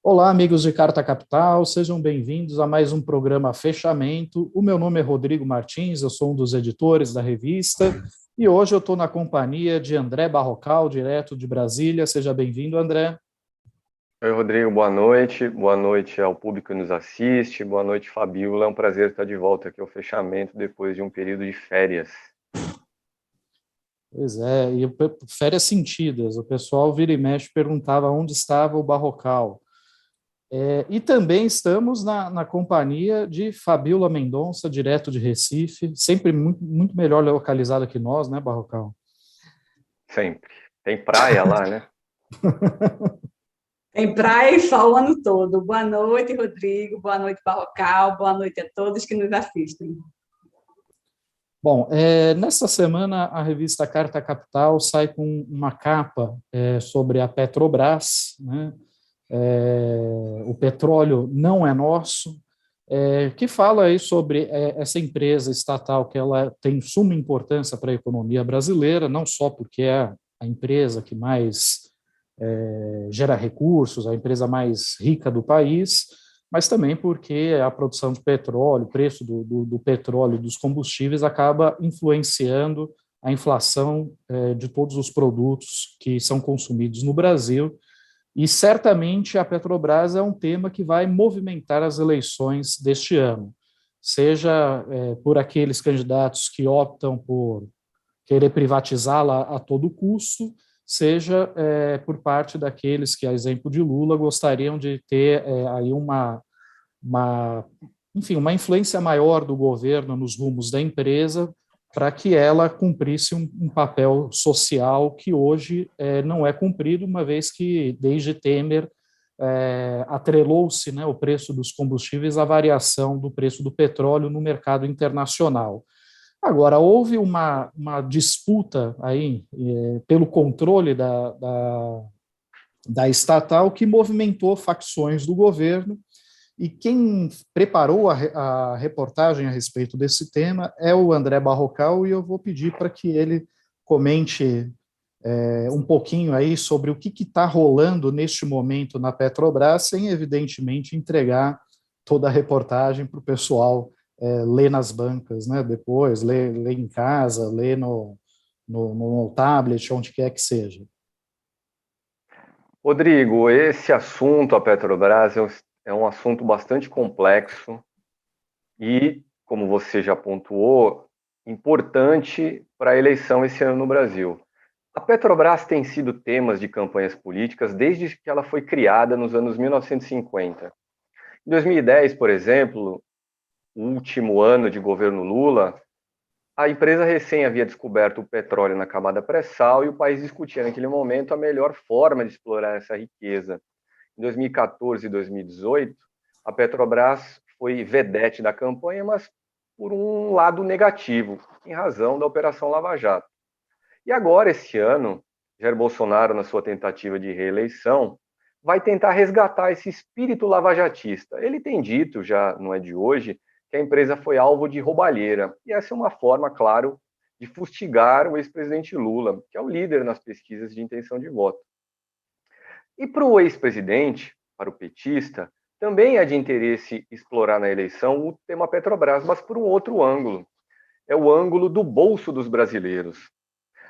Olá, amigos de Carta Capital, sejam bem-vindos a mais um programa Fechamento. O meu nome é Rodrigo Martins, eu sou um dos editores da revista e hoje eu estou na companhia de André Barrocal, direto de Brasília. Seja bem-vindo, André. Oi, Rodrigo, boa noite. Boa noite ao público que nos assiste. Boa noite, Fabiola. É um prazer estar de volta aqui ao fechamento depois de um período de férias. Pois é, e férias sentidas. O pessoal vira e mexe perguntava onde estava o Barrocal. E também estamos na companhia de Fabiola Mendonça, direto de Recife, sempre muito melhor localizada que nós, né, Barrocal? Sempre. Tem praia lá, né? Em praia e sol o ano todo. Boa noite, Rodrigo. Boa noite, Barrocal. Boa noite a todos que nos assistem. Bom, nesta semana a revista Carta Capital sai com uma capa sobre a Petrobras, né? O petróleo não é nosso, que fala aí sobre essa empresa estatal que ela tem suma importância para a economia brasileira, não só porque é a empresa que mais gera recursos, a empresa mais rica do país, mas também porque a produção de petróleo, o preço do petróleo e dos combustíveis acaba influenciando a inflação de todos os produtos que são consumidos no Brasil, e certamente a Petrobras é um tema que vai movimentar as eleições deste ano, seja por aqueles candidatos que optam por querer privatizá-la a todo custo, seja por parte daqueles que, a exemplo de Lula, gostariam de ter aí uma, enfim, uma influência maior do governo nos rumos da empresa para que ela cumprisse um papel social que hoje não é cumprido, uma vez que, desde Temer, atrelou-se, né, o preço dos combustíveis à variação do preço do petróleo no mercado internacional. Agora, houve uma disputa aí pelo controle da estatal que movimentou facções do governo, e quem preparou a reportagem a respeito desse tema é o André Barrocal, e eu vou pedir para que ele comente um pouquinho aí sobre o que está rolando neste momento na Petrobras, sem, evidentemente, entregar toda a reportagem para o pessoal ler nas bancas, né? Depois, ler em casa, ler no tablet, onde quer que seja. Rodrigo, esse assunto, a Petrobras, é um assunto bastante complexo e, como você já pontuou, importante para a eleição esse ano no Brasil. A Petrobras tem sido temas de campanhas políticas desde que ela foi criada nos anos 1950. Em 2010, por exemplo, o último ano de governo Lula, a empresa recém havia descoberto o petróleo na camada pré-sal e o país discutia naquele momento a melhor forma de explorar essa riqueza. Em 2014 e 2018, a Petrobras foi vedete da campanha, mas por um lado negativo, em razão da Operação Lava Jato. E agora, esse ano, Jair Bolsonaro, na sua tentativa de reeleição, vai tentar resgatar esse espírito lavajatista. Ele tem dito, já não é de hoje, que a empresa foi alvo de roubalheira. E essa é uma forma, claro, de fustigar o ex-presidente Lula, que é o líder nas pesquisas de intenção de voto. E para o ex-presidente, para o petista, também é de interesse explorar na eleição o tema Petrobras, mas por um outro ângulo. É o ângulo do bolso dos brasileiros.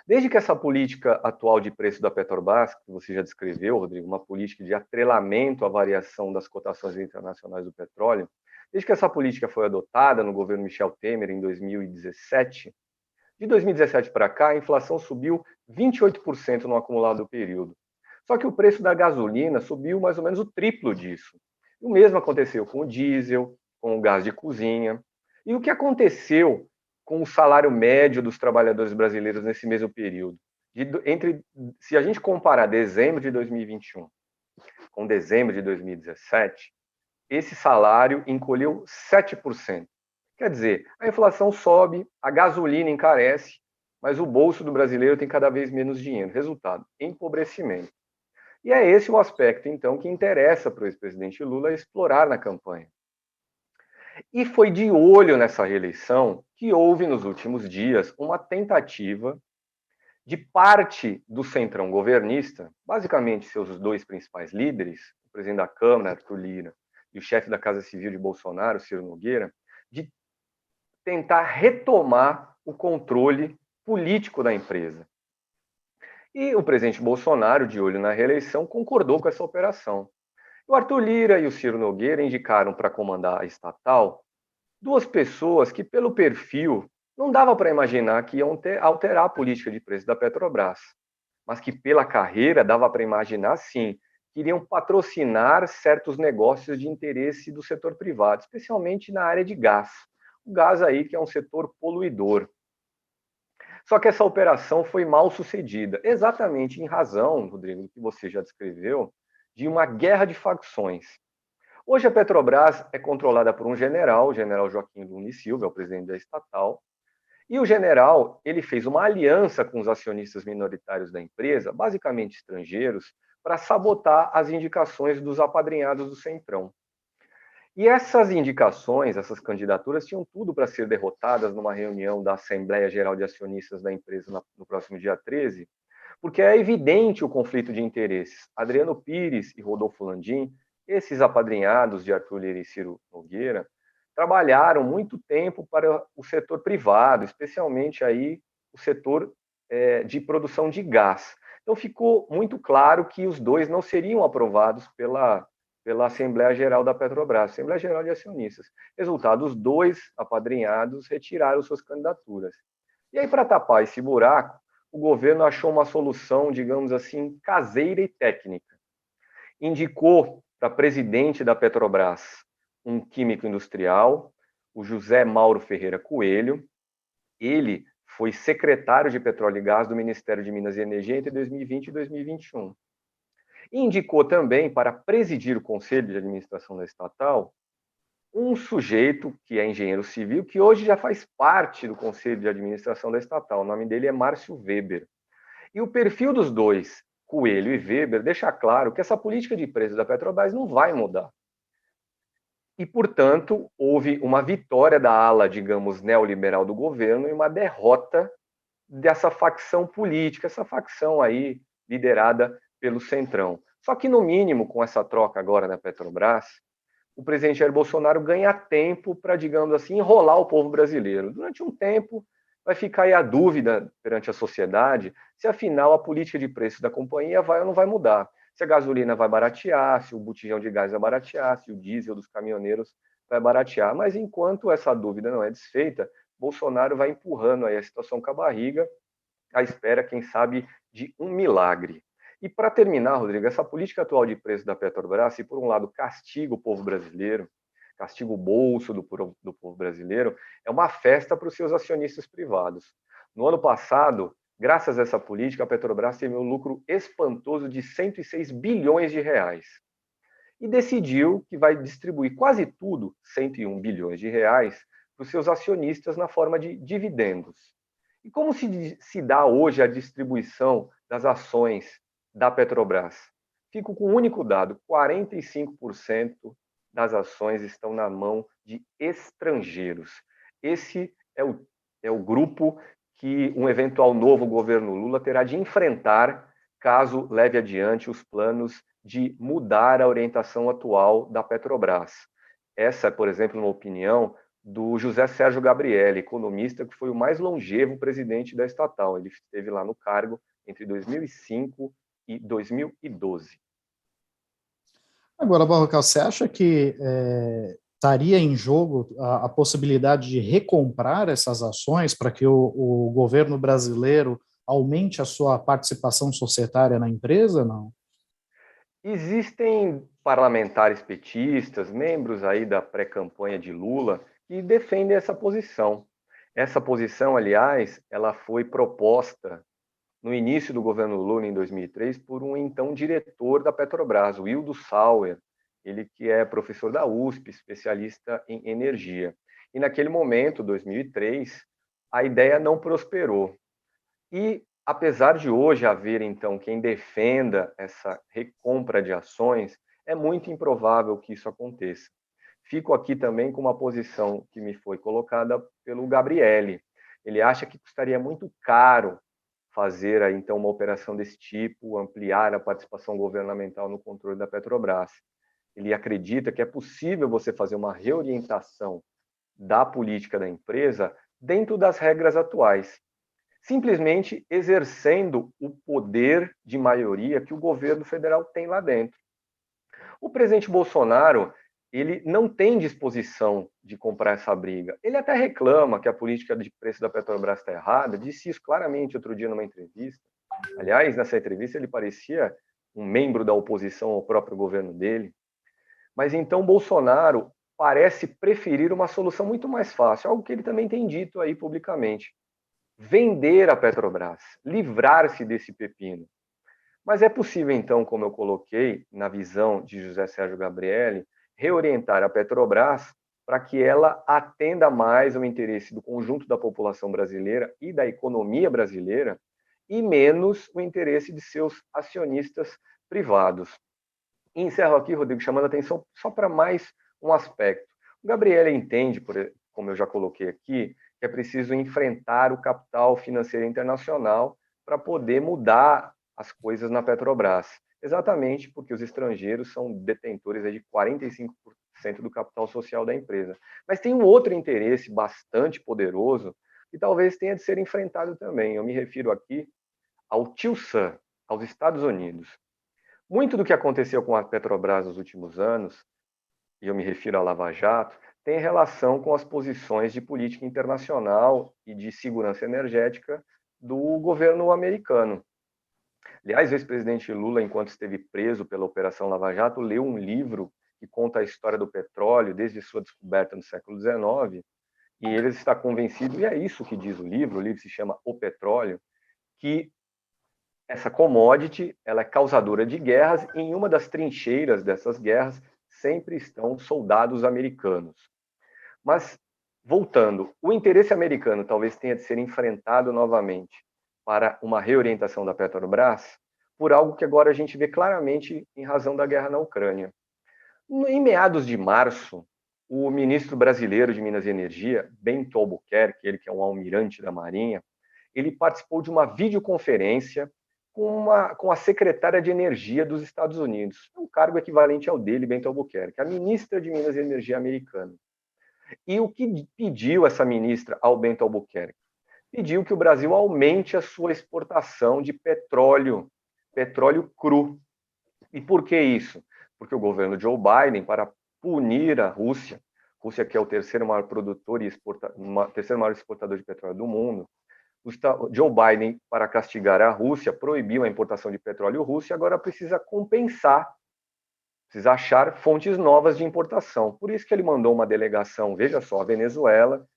Desde que essa política atual de preço da Petrobras, que você já descreveu, Rodrigo, uma política de atrelamento à variação das cotações internacionais do petróleo, desde que essa política foi adotada no governo Michel Temer em 2017, de 2017 para cá, a inflação subiu 28% no acumulado do período. Só que o preço da gasolina subiu mais ou menos o triplo disso. E o mesmo aconteceu com o diesel, com o gás de cozinha. E o que aconteceu com o salário médio dos trabalhadores brasileiros nesse mesmo período? Se a gente comparar dezembro de 2021 com dezembro de 2017, esse salário encolheu 7%. Quer dizer, a inflação sobe, a gasolina encarece, mas o bolso do brasileiro tem cada vez menos dinheiro. Resultado, empobrecimento. E é esse o aspecto, então, que interessa para o ex-presidente Lula explorar na campanha. E foi de olho nessa reeleição que houve, nos últimos dias, uma tentativa de parte do centrão governista, basicamente seus dois principais líderes, presidente da Câmara, Arthur Lira, e o chefe da Casa Civil de Bolsonaro, Ciro Nogueira, de tentar retomar o controle político da empresa. E o presidente Bolsonaro, de olho na reeleição, concordou com essa operação. O Arthur Lira e o Ciro Nogueira indicaram para comandar a estatal duas pessoas que, pelo perfil, não dava para imaginar que iam alterar a política de preço da Petrobras, mas que, pela carreira, dava para imaginar, sim, que iriam patrocinar certos negócios de interesse do setor privado, especialmente na área de gás. O gás aí, que é um setor poluidor. Só que essa operação foi mal sucedida, exatamente em razão, Rodrigo, que você já descreveu, de uma guerra de facções. Hoje a Petrobras é controlada por um general, o general Joaquim Luna e Silva, é o presidente da estatal, e o general ele fez uma aliança com os acionistas minoritários da empresa, basicamente estrangeiros, para sabotar as indicações dos apadrinhados do Centrão. E essas indicações, essas candidaturas, tinham tudo para ser derrotadas numa reunião da Assembleia Geral de Acionistas da empresa no próximo dia 13, porque é evidente o conflito de interesses. Adriano Pires e Rodolfo Landim, esses apadrinhados de Arthur Lira e Ciro Nogueira, trabalharam muito tempo para o setor privado, especialmente aí o setor de produção de gás. Então ficou muito claro que os dois não seriam aprovados pela Assembleia Geral da Petrobras, Assembleia Geral de Acionistas. Resultado, os dois apadrinhados retiraram suas candidaturas. E aí, para tapar esse buraco, o governo achou uma solução, digamos assim, caseira e técnica. Indicou para presidente da Petrobras um químico industrial, o José Mauro Ferreira Coelho. Ele foi secretário de Petróleo e Gás do Ministério de Minas e Energia entre 2020 e 2021. E indicou também para presidir o Conselho de Administração da estatal um sujeito que é engenheiro civil, que hoje já faz parte do Conselho de Administração da estatal. O nome dele é Márcio Weber. E o perfil dos dois, Coelho e Weber, deixa claro que essa política de preços da Petrobras não vai mudar. E, portanto, houve uma vitória da ala, digamos, neoliberal do governo e uma derrota dessa facção política, essa facção aí liderada pelo Centrão. Só que, no mínimo, com essa troca agora na Petrobras, o presidente Jair Bolsonaro ganha tempo para, digamos assim, enrolar o povo brasileiro. Durante um tempo, vai ficar aí a dúvida perante a sociedade se, afinal, a política de preço da companhia vai ou não vai mudar. Se a gasolina vai baratear, se o botijão de gás vai baratear, se o diesel dos caminhoneiros vai baratear. Mas, enquanto essa dúvida não é desfeita, Bolsonaro vai empurrando aí a situação com a barriga, à espera, quem sabe, de um milagre. E para terminar, Rodrigo, essa política atual de preço da Petrobras, se por um lado castiga o povo brasileiro, castiga o bolso do povo brasileiro, é uma festa para os seus acionistas privados. No ano passado, graças a essa política, a Petrobras teve um lucro espantoso de 106 bilhões de reais. E decidiu que vai distribuir quase tudo, 101 bilhões de reais, para os seus acionistas na forma de dividendos. E como se dá hoje a distribuição das ações da Petrobras? Fico com um único dado: 45% das ações estão na mão de estrangeiros. Esse é o grupo que um eventual novo governo Lula terá de enfrentar caso leve adiante os planos de mudar a orientação atual da Petrobras. Essa, por exemplo, uma opinião do José Sérgio Gabrielli, economista que foi o mais longevo presidente da estatal. Ele esteve lá no cargo entre 2005 e 2012. Agora, Barrocal, você acha que estaria em jogo a possibilidade de recomprar essas ações para que o governo brasileiro aumente a sua participação societária na empresa, não? Existem parlamentares petistas, membros aí da pré-campanha de Lula, que defendem essa posição. Essa posição, aliás, ela foi proposta no início do governo Lula, em 2003, por um então diretor da Petrobras, o Hildo Sauer, ele que é professor da USP, especialista em energia. E naquele momento, 2003, a ideia não prosperou. E, apesar de hoje haver, então, quem defenda essa recompra de ações, é muito improvável que isso aconteça. Fico aqui também com uma posição que me foi colocada pelo Gabrielli. Ele acha que custaria muito caro fazer aí, então, uma operação desse tipo, ampliar a participação governamental no controle da Petrobras. Ele acredita que é possível você fazer uma reorientação da política da empresa dentro das regras atuais, simplesmente exercendo o poder de maioria que o governo federal tem lá dentro. O presidente Bolsonaro, ele não tem disposição de comprar essa briga. Ele até reclama que a política de preço da Petrobras está errada, disse isso claramente outro dia numa entrevista. Aliás, nessa entrevista ele parecia um membro da oposição ao próprio governo dele. Mas então Bolsonaro parece preferir uma solução muito mais fácil, algo que ele também tem dito aí publicamente. Vender a Petrobras, livrar-se desse pepino. Mas é possível, então, como eu coloquei na visão de José Sérgio Gabrielli, reorientar a Petrobras para que ela atenda mais ao interesse do conjunto da população brasileira e da economia brasileira e menos o interesse de seus acionistas privados. E encerro aqui, Rodrigo, chamando a atenção só para mais um aspecto. O Gabrielli entende, como eu já coloquei aqui, que é preciso enfrentar o capital financeiro internacional para poder mudar as coisas na Petrobras. Exatamente porque os estrangeiros são detentores de 45% do capital social da empresa. Mas tem um outro interesse bastante poderoso que talvez tenha de ser enfrentado também. Eu me refiro aqui ao Tio Sam, aos Estados Unidos. Muito do que aconteceu com a Petrobras nos últimos anos, e eu me refiro à Lava Jato, tem relação com as posições de política internacional e de segurança energética do governo americano. Aliás, o ex-presidente Lula, enquanto esteve preso pela Operação Lava Jato, leu um livro que conta a história do petróleo desde sua descoberta no século XIX, e ele está convencido, e é isso que diz o livro se chama O Petróleo, que essa commodity ela é causadora de guerras, e em uma das trincheiras dessas guerras sempre estão soldados americanos. Mas, voltando, o interesse americano talvez tenha de ser enfrentado novamente para uma reorientação da Petrobras por algo que agora a gente vê claramente em razão da guerra na Ucrânia. Em meados de março, o ministro brasileiro de Minas e Energia, Bento Albuquerque, ele que é um almirante da Marinha, ele participou de uma videoconferência com a secretária de Energia dos Estados Unidos, um cargo equivalente ao dele, Bento Albuquerque, a ministra de Minas e Energia americana. E o que pediu essa ministra ao Bento Albuquerque? Pediu que o Brasil aumente a sua exportação de petróleo cru. E por que isso? Porque o governo Joe Biden, para punir a Rússia que é o terceiro maior produtor e terceiro maior exportador de petróleo do mundo, Joe Biden, para castigar a Rússia, proibiu a importação de petróleo russo e agora precisa compensar, precisa achar fontes novas de importação. Por isso que ele mandou uma delegação, veja só, a Venezuela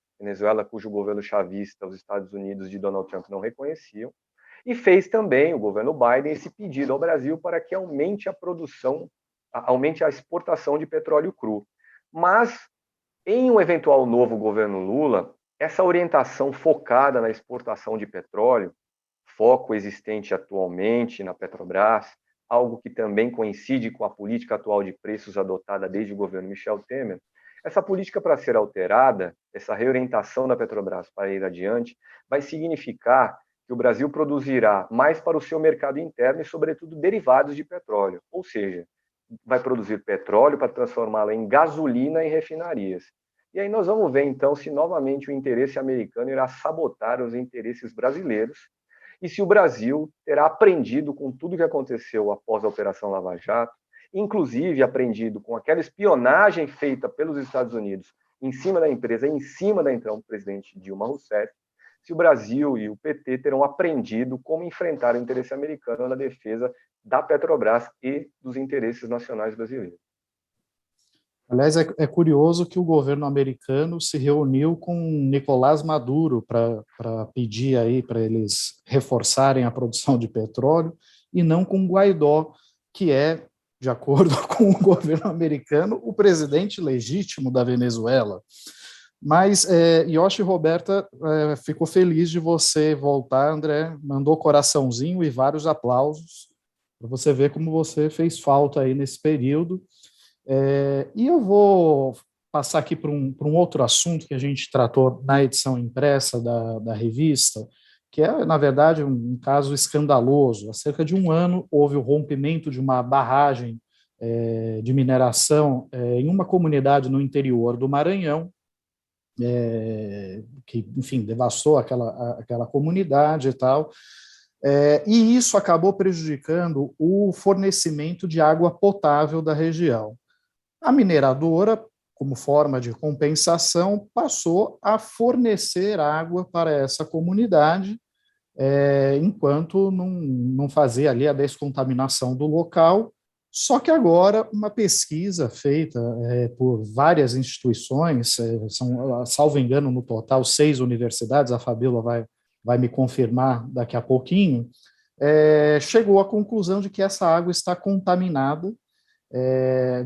cujo governo chavista, os Estados Unidos de Donald Trump não reconheciam, e fez também, o governo Biden, esse pedido ao Brasil para que aumente a produção, aumente a exportação de petróleo cru. Mas, em um eventual novo governo Lula, essa orientação focada na exportação de petróleo, foco existente atualmente na Petrobras, algo que também coincide com a política atual de preços adotada desde o governo Michel Temer, essa política, para ser alterada, essa reorientação da Petrobras para ir adiante, vai significar que o Brasil produzirá mais para o seu mercado interno e, sobretudo, derivados de petróleo. Ou seja, vai produzir petróleo para transformá-lo em gasolina em refinarias. E aí nós vamos ver, então, se novamente o interesse americano irá sabotar os interesses brasileiros e se o Brasil terá aprendido com tudo que aconteceu após a Operação Lava Jato, inclusive aprendido com aquela espionagem feita pelos Estados Unidos em cima da empresa, em cima da então presidente Dilma Rousseff, se o Brasil e o PT terão aprendido como enfrentar o interesse americano na defesa da Petrobras e dos interesses nacionais brasileiros. Aliás, é curioso que o governo americano se reuniu com Nicolás Maduro para pedir aí para eles reforçarem a produção de petróleo e não com Guaidó, que é, de acordo com o governo americano, o presidente legítimo da Venezuela. Mas Yoshi Roberta ficou feliz de você voltar, André, mandou coraçãozinho e vários aplausos, para você ver como você fez falta aí nesse período. E eu vou passar aqui para um outro assunto que a gente tratou na edição impressa da revista, que é, na verdade, um caso escandaloso. Há cerca de um ano, houve o rompimento de uma barragem de mineração em uma comunidade no interior do Maranhão, que, enfim, devastou aquela comunidade e tal, e isso acabou prejudicando o fornecimento de água potável da região. A mineradora, como forma de compensação, passou a fornecer água para essa comunidade, enquanto não fazia ali a descontaminação do local. Só que agora uma pesquisa feita por várias instituições, são, salvo engano, no total 6 universidades, a Fabíola vai me confirmar daqui a pouquinho, chegou à conclusão de que essa água está contaminada.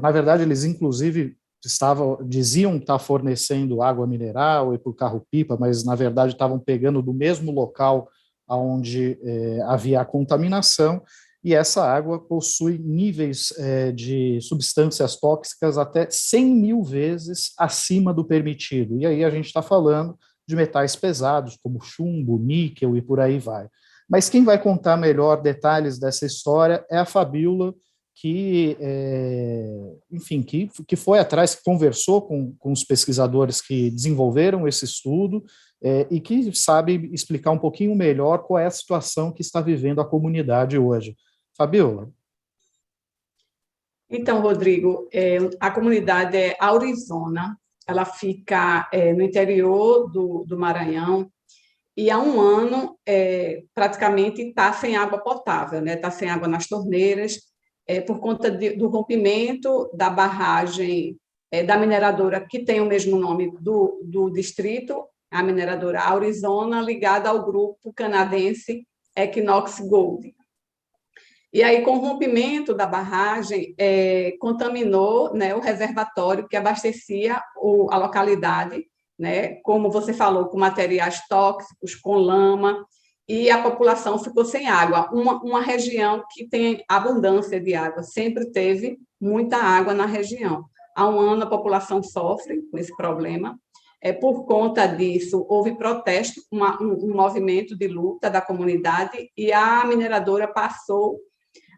Na verdade, eles inclusive diziam estar fornecendo água mineral e por carro-pipa, mas na verdade estavam pegando do mesmo local onde havia a contaminação, e essa água possui níveis de substâncias tóxicas até 100 mil vezes acima do permitido. E aí a gente está falando de metais pesados, como chumbo, níquel e por aí vai. Mas quem vai contar melhor detalhes dessa história é a Fabíola, que, enfim, que foi atrás, que conversou com os pesquisadores que desenvolveram esse estudo e que sabe explicar um pouquinho melhor qual é a situação que está vivendo a comunidade hoje. Fabíola? Então, Rodrigo, a comunidade é Aurizona, ela fica no interior do Maranhão, e há um ano praticamente está sem água potável, né? Está sem água nas torneiras, por conta do rompimento da barragem da mineradora que tem o mesmo nome do distrito, a mineradora Aurizona, ligada ao grupo canadense Equinox Gold. E aí, com o rompimento da barragem, contaminou, né, o reservatório que abastecia a localidade, né, como você falou, com materiais tóxicos, com lama, e a população ficou sem água. Uma região que tem abundância de água, sempre teve muita água na região. Há um ano a população sofre com esse problema. Por conta disso, houve protesto, um movimento de luta da comunidade, e a mineradora passou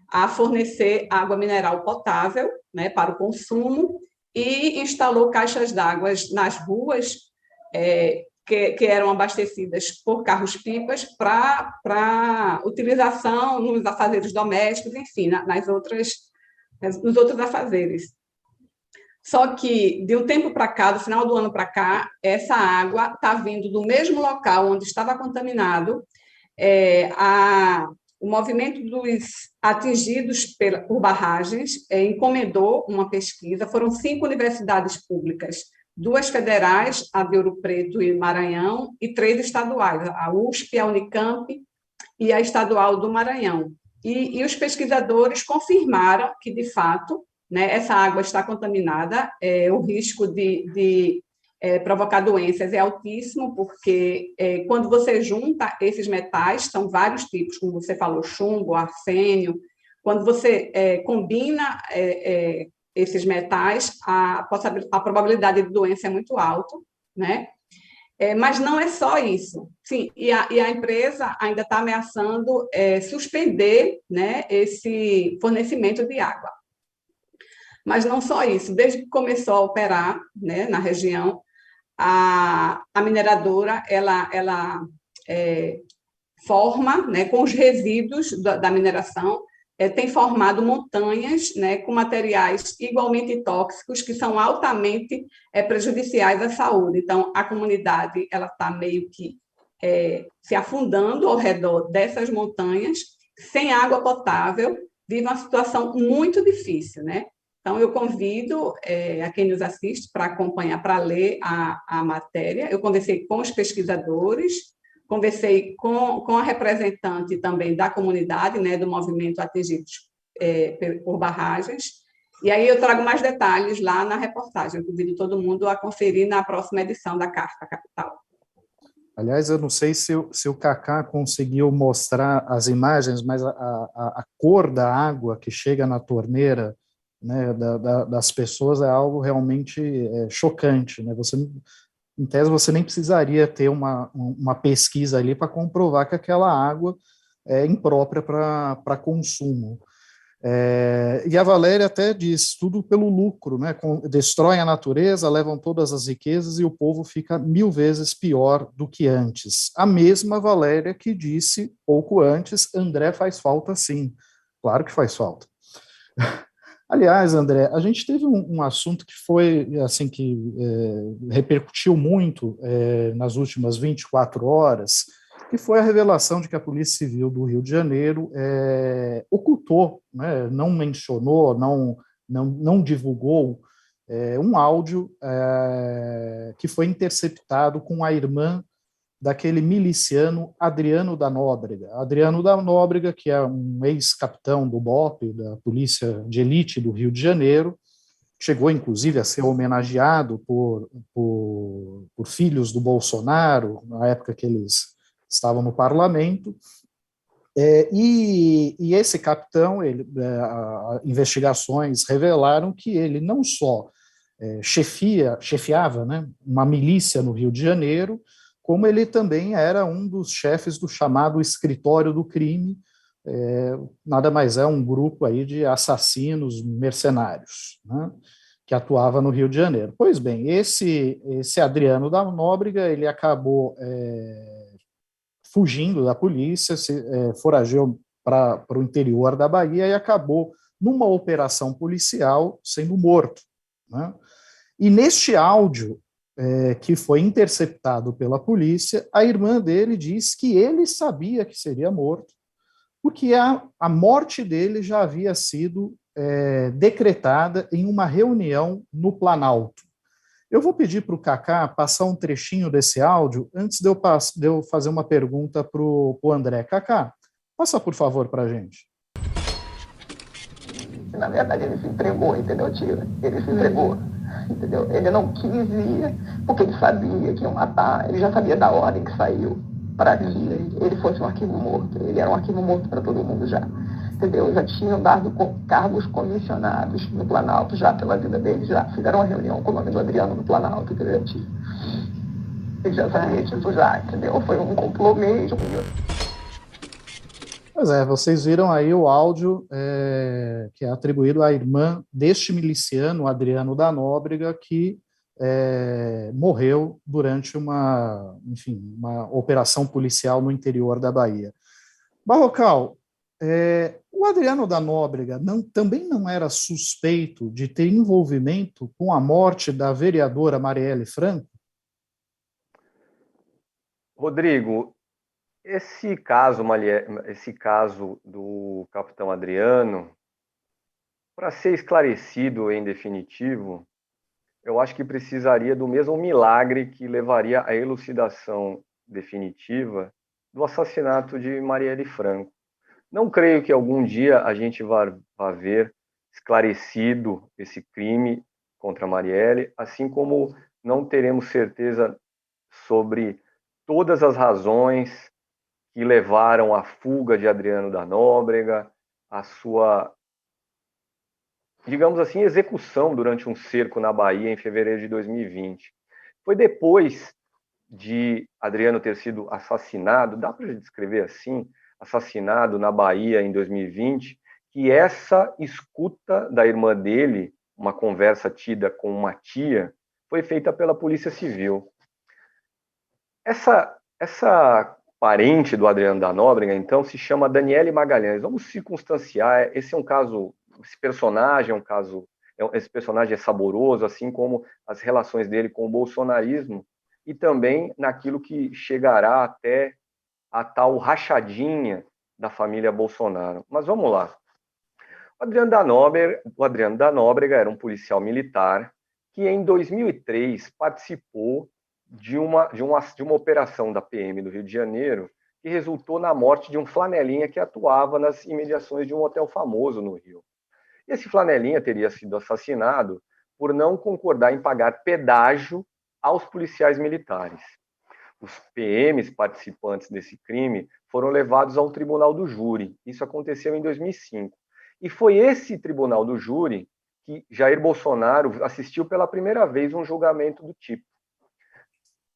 a fornecer água mineral potável, né, para o consumo, e instalou caixas d'água nas ruas que eram abastecidas por carros-pipas para utilização nos afazeres domésticos, enfim, nos outros afazeres. Só que, de um tempo para cá, do final do ano para cá, essa água está vindo do mesmo local onde estava contaminado. O movimento dos atingidos por barragens encomendou uma pesquisa. Foram 5 universidades públicas, 2 federais, a de Ouro Preto e Maranhão, e 3 estaduais, a USP, a Unicamp e a Estadual do Maranhão. E os pesquisadores confirmaram que, de fato, né, essa água está contaminada, o risco de provocar doenças é altíssimo, porque quando você junta esses metais, são vários tipos, como você falou, chumbo, arsênio, quando você combina esses metais, a probabilidade de doença é muito alta, né? Mas não é só isso. Sim, e a empresa ainda está ameaçando suspender, né, esse fornecimento de água. Mas não só isso, desde que começou a operar, né, na região, a mineradora ela forma, né, com os resíduos da mineração, tem formado montanhas, né, com materiais igualmente tóxicos, que são altamente prejudiciais à saúde. Então, a comunidade está meio que se afundando ao redor dessas montanhas, sem água potável, vive uma situação muito difícil, né? Então, eu convido a quem nos assiste para acompanhar, para ler a matéria. Eu conversei com os pesquisadores, conversei com a representante também da comunidade, né, do movimento Atingidos por Barragens, e aí eu trago mais detalhes lá na reportagem. Eu convido todo mundo a conferir na próxima edição da Carta Capital. Aliás, eu não sei se o Cacá conseguiu mostrar as imagens, mas a cor da água que chega na torneira, né, das pessoas é algo realmente chocante, né? Você em tese você nem precisaria ter uma pesquisa ali para comprovar que aquela água é imprópria para consumo. E a Valéria até diz, tudo pelo lucro, né? Destroem a natureza, levam todas as riquezas e o povo fica 1000 vezes pior do que antes. A mesma Valéria que disse pouco antes, André faz falta sim. Claro que faz falta. Aliás, André, a gente teve um assunto que foi, assim, que repercutiu muito nas últimas 24 horas, que foi a revelação de que a Polícia Civil do Rio de Janeiro ocultou, né, não mencionou, não divulgou um áudio que foi interceptado com a irmã daquele miliciano Adriano da Nóbrega. Adriano da Nóbrega, que é um ex-capitão do BOP, da Polícia de Elite do Rio de Janeiro, chegou inclusive a ser homenageado por filhos do Bolsonaro, na época que eles estavam no parlamento. E esse capitão, investigações revelaram que ele não só chefiava, né, uma milícia no Rio de Janeiro, como ele também era um dos chefes do chamado Escritório do Crime, nada mais é um grupo aí de assassinos mercenários, né, que atuava no Rio de Janeiro. Pois bem, esse Adriano da Nóbrega, ele acabou fugindo da polícia, foragiu para o interior da Bahia e acabou numa operação policial sendo morto, né? E neste áudio que foi interceptado pela polícia, a irmã dele diz que ele sabia que seria morto, porque a morte dele já havia sido decretada em uma reunião no Planalto. Eu vou pedir para o Cacá passar um trechinho desse áudio antes de eu fazer uma pergunta para o André. Cacá, passa por favor para a gente. Na verdade, ele se entregou, entendeu, Tira? Ele se entregou, entendeu? Ele não quis ir, porque ele sabia que iam matar, ele já sabia da ordem que saiu para que ele fosse um arquivo morto. Ele era um arquivo morto para todo mundo já, entendeu? Já tinham dado cargos comissionados no Planalto, já pela vida dele, já fizeram uma reunião com o nome do Adriano no Planalto, entendeu, Tira? Ele já sabia disso já, entendeu? Foi um complô mesmo. Pois vocês viram aí o áudio que é atribuído à irmã deste miliciano, Adriano da Nóbrega, que morreu durante uma operação policial no interior da Bahia. Barrocal, o Adriano da Nóbrega também não era suspeito de ter envolvimento com a morte da vereadora Marielle Franco? Rodrigo, esse caso do capitão Adriano, para ser esclarecido em definitivo, eu acho que precisaria do mesmo milagre que levaria à elucidação definitiva do assassinato de Marielle Franco. Não creio que algum dia a gente vá ver esclarecido esse crime contra Marielle, assim como não teremos certeza sobre todas as razões que levaram à fuga de Adriano da Nóbrega, a sua, digamos assim, execução durante um cerco na Bahia em fevereiro de 2020. Foi depois de Adriano ter sido assassinado, dá para descrever assim, assassinado na Bahia em 2020, que essa escuta da irmã dele, uma conversa tida com uma tia, foi feita pela Polícia Civil. Essa parente do Adriano da Nóbrega, então, se chama Daniele Magalhães. Vamos circunstanciar, esse é um caso, esse personagem é saboroso, assim como as relações dele com o bolsonarismo, e também naquilo que chegará até a tal rachadinha da família Bolsonaro. Mas vamos lá. O Adriano da Nóbrega era um policial militar que, em 2003, participou de uma operação da PM do Rio de Janeiro que resultou na morte de um flanelinha que atuava nas imediações de um hotel famoso no Rio. Esse flanelinha teria sido assassinado por não concordar em pagar pedágio aos policiais militares. Os PMs participantes desse crime foram levados ao tribunal do júri. Isso aconteceu em 2005. E foi esse tribunal do júri que Jair Bolsonaro assistiu pela primeira vez um julgamento do tipo.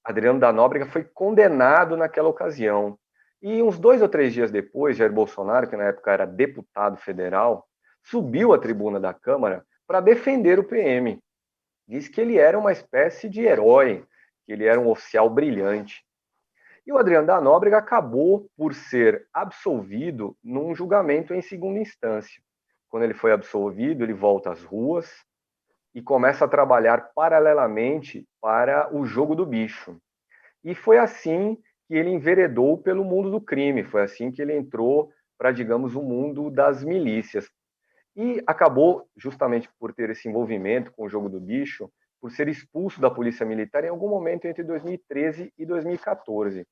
Adriano da Nóbrega foi condenado naquela ocasião. E uns 2 ou 3 dias depois, Jair Bolsonaro, que na época era deputado federal, subiu à tribuna da Câmara para defender o PM. Diz que ele era uma espécie de herói, que ele era um oficial brilhante. E o Adriano da Nóbrega acabou por ser absolvido num julgamento em segunda instância. Quando ele foi absolvido, ele volta às ruas e começa a trabalhar paralelamente para o jogo do bicho. E foi assim que ele enveredou pelo mundo do crime, foi assim que ele entrou para, digamos, o mundo das milícias. E acabou, justamente por ter esse envolvimento com o jogo do bicho, por ser expulso da Polícia Militar em algum momento entre 2013 e 2014.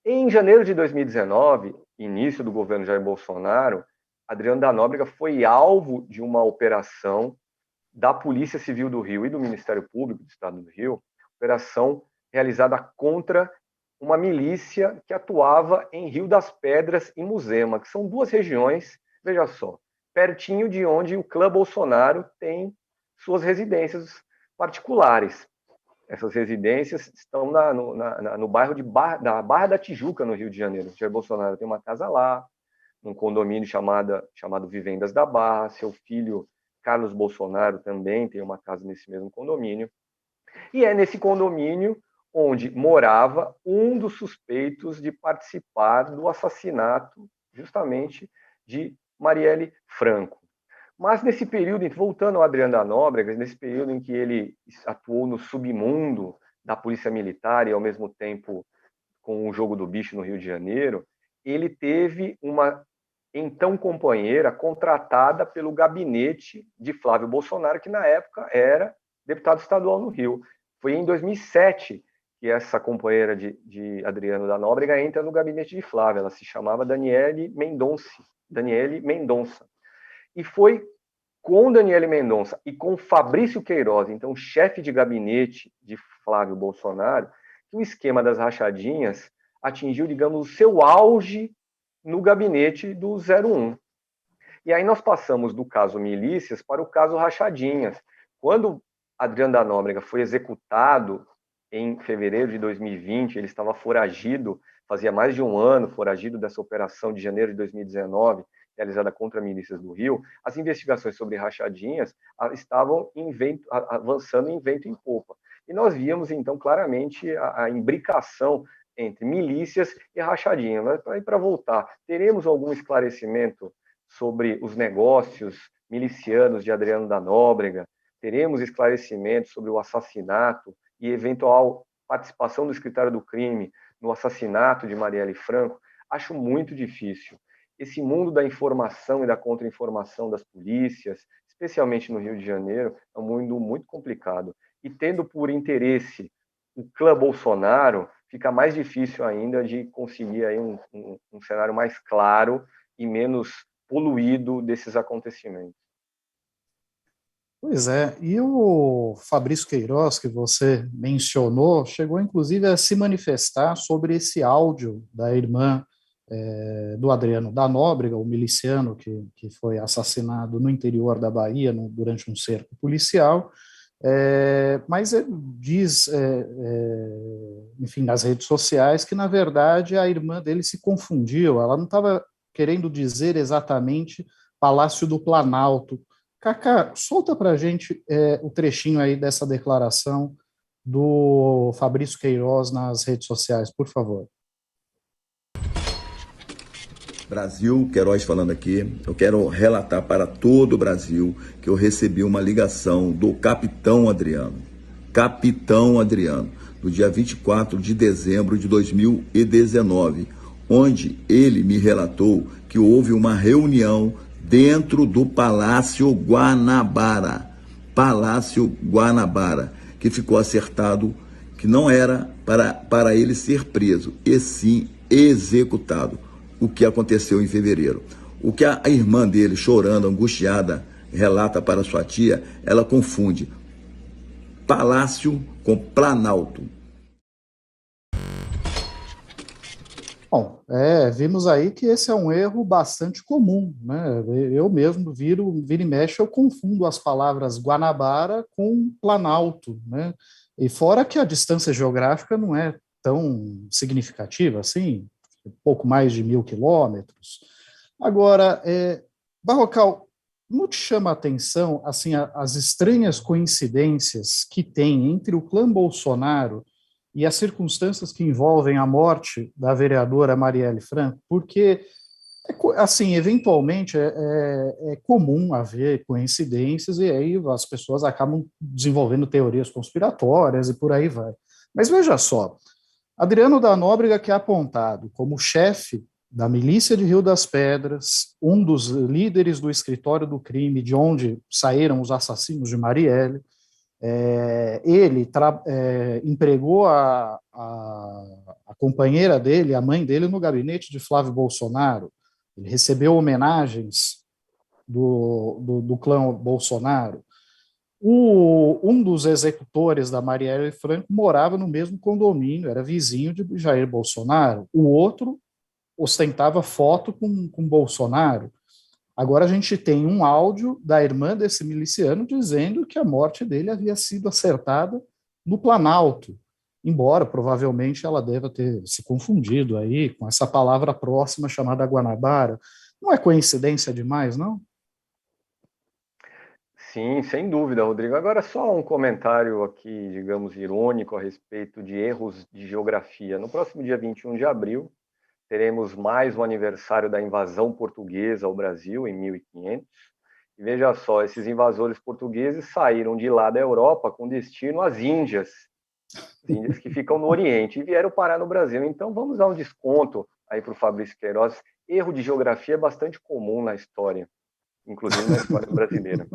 Em janeiro de 2019, início do governo Jair Bolsonaro, Adriano da Nóbrega foi alvo de uma operação da Polícia Civil do Rio e do Ministério Público do Estado do Rio, operação realizada contra uma milícia que atuava em Rio das Pedras e Muzema, que são 2 regiões, veja só, pertinho de onde o clã Bolsonaro tem suas residências particulares. Essas residências estão no bairro da Barra da Tijuca, no Rio de Janeiro. O Jair Bolsonaro tem uma casa lá, um condomínio chamado Vivendas da Barra. Seu filho, Carlos Bolsonaro, também tem uma casa nesse mesmo condomínio. E é nesse condomínio onde morava um dos suspeitos de participar do assassinato, justamente, de Marielle Franco. Mas nesse período, voltando ao Adriano da Nóbrega, nesse período em que ele atuou no submundo da Polícia Militar e, ao mesmo tempo, com o jogo do bicho no Rio de Janeiro, ele teve uma então companheira contratada pelo gabinete de Flávio Bolsonaro, que na época era deputado estadual no Rio. Foi em 2007 que essa companheira de Adriano da Nóbrega entra no gabinete de Flávio. Ela se chamava Daniele Mendonça. E foi com Daniele Mendonça e com Fabrício Queiroz, então chefe de gabinete de Flávio Bolsonaro, que o esquema das rachadinhas atingiu, digamos, o seu auge no gabinete do 01. E aí nós passamos do caso milícias para o caso rachadinhas. Quando Adriano da Nóbrega foi executado em fevereiro de 2020, ele estava foragido, fazia mais de um ano, foragido dessa operação de janeiro de 2019, realizada contra milícias do Rio. As investigações sobre rachadinhas estavam avançando em vento em popa. E nós víamos, então, claramente a imbricação entre milícias e rachadinhas. Mas, para voltar, teremos algum esclarecimento sobre os negócios milicianos de Adriano da Nóbrega? Teremos esclarecimento sobre o assassinato e eventual participação do escritório do crime no assassinato de Marielle Franco? Acho muito difícil. Esse mundo da informação e da contra-informação das polícias, especialmente no Rio de Janeiro, é um mundo muito complicado. E tendo por interesse o clã Bolsonaro, fica mais difícil ainda de conseguir aí um cenário mais claro e menos poluído desses acontecimentos. Pois é, e o Fabrício Queiroz, que você mencionou, chegou inclusive a se manifestar sobre esse áudio da irmã do Adriano da Nóbrega, o miliciano que foi assassinado no interior da Bahia durante um cerco policial, mas ele diz, enfim, nas redes sociais, que na verdade a irmã dele se confundiu, ela não estava querendo dizer exatamente Palácio do Planalto. Cacá, solta para a gente o trechinho aí dessa declaração do Fabrício Queiroz nas redes sociais, por favor. Brasil, Queiroz falando aqui, eu quero relatar para todo o Brasil que eu recebi uma ligação do Capitão Adriano, no dia 24 de dezembro de 2019, onde ele me relatou que houve uma reunião dentro do Palácio Guanabara, que ficou acertado que não era para ele ser preso, e sim executado. O que aconteceu em fevereiro. O que a irmã dele, chorando, angustiada, relata para sua tia, ela confunde Palácio com Planalto. Bom, vimos aí que esse é um erro bastante comum, né? Eu mesmo vira e mexe, eu confundo as palavras Guanabara com Planalto, né? E fora que a distância geográfica não é tão significativa assim, pouco mais de 1.000 quilômetros. Agora, Barrocal, não te chama a atenção assim, as estranhas coincidências que tem entre o clã Bolsonaro e as circunstâncias que envolvem a morte da vereadora Marielle Franco? Porque, assim, eventualmente é comum haver coincidências e aí as pessoas acabam desenvolvendo teorias conspiratórias e por aí vai. Mas veja só, Adriano da Nóbrega, que é apontado como chefe da milícia de Rio das Pedras, um dos líderes do escritório do crime, de onde saíram os assassinos de Marielle, ele empregou a companheira dele, a mãe dele, no gabinete de Flávio Bolsonaro. Ele recebeu homenagens do clã Bolsonaro. Um dos executores da Marielle Franco morava no mesmo condomínio, era vizinho de Jair Bolsonaro. O outro ostentava foto com Bolsonaro. Agora a gente tem um áudio da irmã desse miliciano dizendo que a morte dele havia sido acertada no Planalto, embora provavelmente ela deva ter se confundido aí com essa palavra próxima chamada Guanabara. Não é coincidência demais, não? Sim, sem dúvida, Rodrigo. Agora, só um comentário aqui, digamos, irônico a respeito de erros de geografia. No próximo dia 21 de abril, teremos mais um aniversário da invasão portuguesa ao Brasil, em 1500. E veja só, esses invasores portugueses saíram de lá da Europa com destino às Índias, as Índias que ficam no Oriente, e vieram parar no Brasil. Então, vamos dar um desconto aí para o Fabrício Queiroz. Erro de geografia é bastante comum na história, inclusive na história brasileira.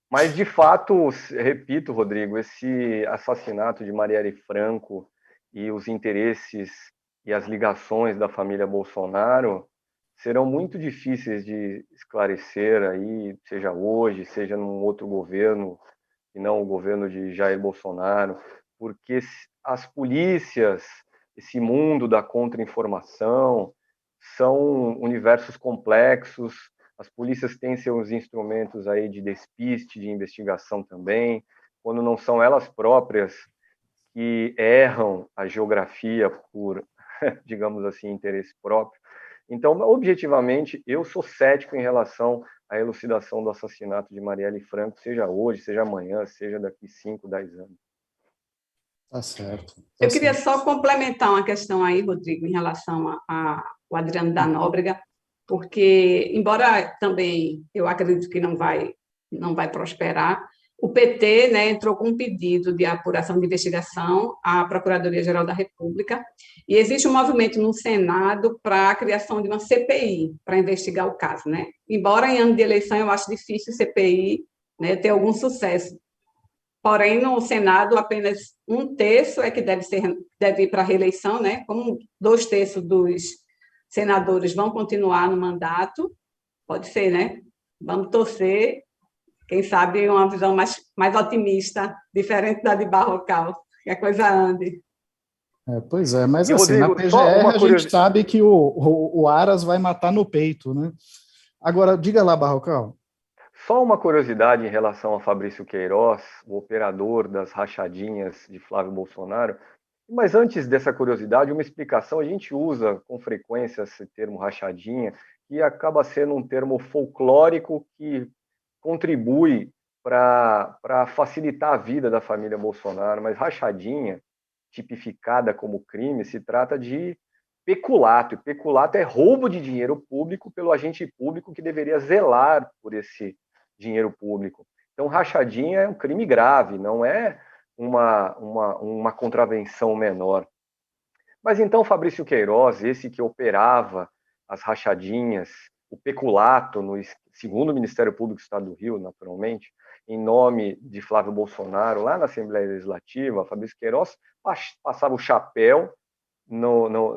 Mas, de fato, repito, Rodrigo, esse assassinato de Marielle Franco e os interesses e as ligações da família Bolsonaro serão muito difíceis de esclarecer aí, seja hoje, seja num outro governo, e não o governo de Jair Bolsonaro, porque as polícias, esse mundo da contra-informação, são universos complexos. As polícias têm seus instrumentos aí de despiste, de investigação também, quando não são elas próprias que erram a geografia por, digamos assim, interesse próprio. Então, objetivamente, eu sou cético em relação à elucidação do assassinato de Marielle Franco, seja hoje, seja amanhã, seja daqui 5, 10 anos. Tá certo. Eu queria só complementar uma questão aí, Rodrigo, em relação ao Adriano da Nóbrega, porque, embora também eu acredito que não vai prosperar, o PT, né, entrou com um pedido de apuração de investigação à Procuradoria-Geral da República, e existe um movimento no Senado para a criação de uma CPI para investigar o caso, né? Embora em ano de eleição eu acho difícil CPI, né, ter algum sucesso. Porém, no Senado, apenas 1/3 é que deve ir para a reeleição, né? Como 2/3 dos senadores vão continuar no mandato, pode ser, né? Vamos torcer, quem sabe uma visão mais otimista, diferente da de Barrocal, que a coisa ande. Pois é, mas E, assim, Rodrigo, na PGR a gente sabe que o Aras vai matar no peito, né? Agora, diga lá, Barrocal. Só uma curiosidade em relação a Fabrício Queiroz, o operador das rachadinhas de Flávio Bolsonaro. Mas antes dessa curiosidade, uma explicação. A gente usa com frequência esse termo rachadinha, que acaba sendo um termo folclórico que contribui para facilitar a vida da família Bolsonaro. Mas rachadinha, tipificada como crime, se trata de peculato. E peculato é roubo de dinheiro público pelo agente público que deveria zelar por esse dinheiro público. Então, rachadinha é um crime grave, não é uma contravenção menor. Mas então, Fabrício Queiroz, esse que operava as rachadinhas, o peculato, segundo o Ministério Público do Estado do Rio, naturalmente, em nome de Flávio Bolsonaro, lá na Assembleia Legislativa, Fabrício Queiroz passava o chapéu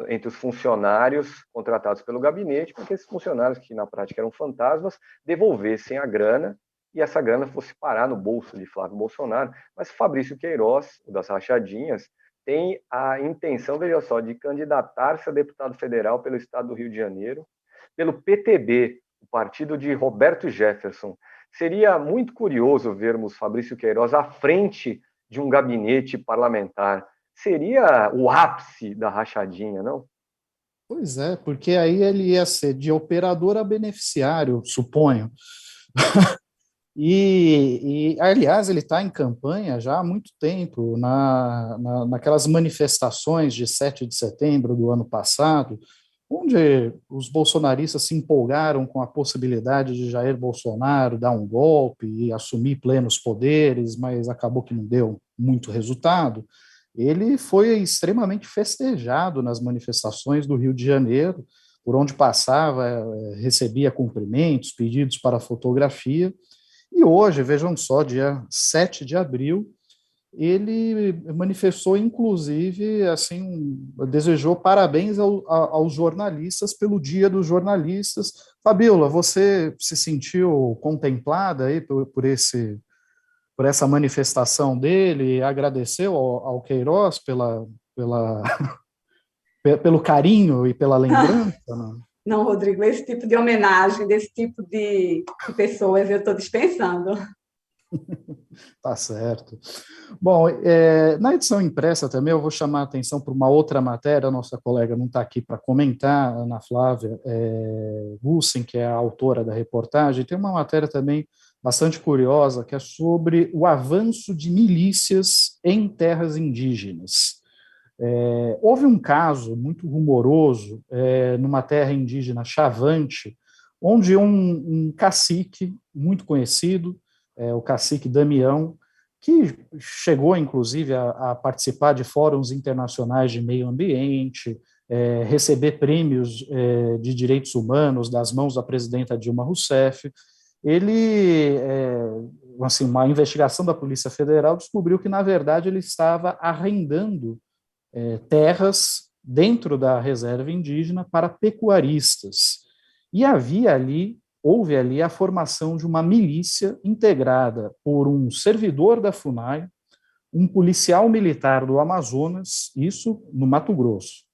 entre os funcionários contratados pelo gabinete, para que esses funcionários, que na prática eram fantasmas, devolvessem a grana e essa grana fosse parar no bolso de Flávio Bolsonaro. Mas Fabrício Queiroz, das rachadinhas, tem a intenção, veja só, de candidatar-se a deputado federal pelo estado do Rio de Janeiro, pelo PTB, o partido de Roberto Jefferson. Seria muito curioso vermos Fabrício Queiroz à frente de um gabinete parlamentar. Seria o ápice da rachadinha, não? Pois é, porque aí ele ia ser de operador a beneficiário, suponho. Aliás, ele está em campanha já há muito tempo, naquelas manifestações de 7 de setembro do ano passado, onde os bolsonaristas se empolgaram com a possibilidade de Jair Bolsonaro dar um golpe e assumir plenos poderes, mas acabou que não deu muito resultado. Ele foi extremamente festejado nas manifestações do Rio de Janeiro, por onde passava, recebia cumprimentos, pedidos para fotografia. E hoje, vejam só, dia 7 de abril, ele manifestou, inclusive, assim, desejou parabéns aos jornalistas pelo Dia dos Jornalistas. Fabíola, você se sentiu contemplada aí por essa manifestação dele? Agradeceu ao Queiroz pelo carinho e pela lembrança? Não? Não, Rodrigo, esse tipo de homenagem, desse tipo de pessoas, eu estou dispensando. Tá certo. Bom, na edição impressa também eu vou chamar a atenção para uma outra matéria, a nossa colega não está aqui para comentar, Ana Flávia Gussen, que é a autora da reportagem, tem uma matéria também bastante curiosa, que é sobre o avanço de milícias em terras indígenas. Houve um caso muito rumoroso numa terra indígena Chavante, onde um cacique muito conhecido, o cacique Damião, que chegou, inclusive, a participar de fóruns internacionais de meio ambiente, receber prêmios de direitos humanos das mãos da presidenta Dilma Rousseff. Ele, assim, uma investigação da Polícia Federal descobriu que, na verdade, ele estava arrendando terras dentro da reserva indígena para pecuaristas. E houve ali a formação de uma milícia integrada por um servidor da FUNAI, um policial militar do Amazonas, isso no Mato Grosso,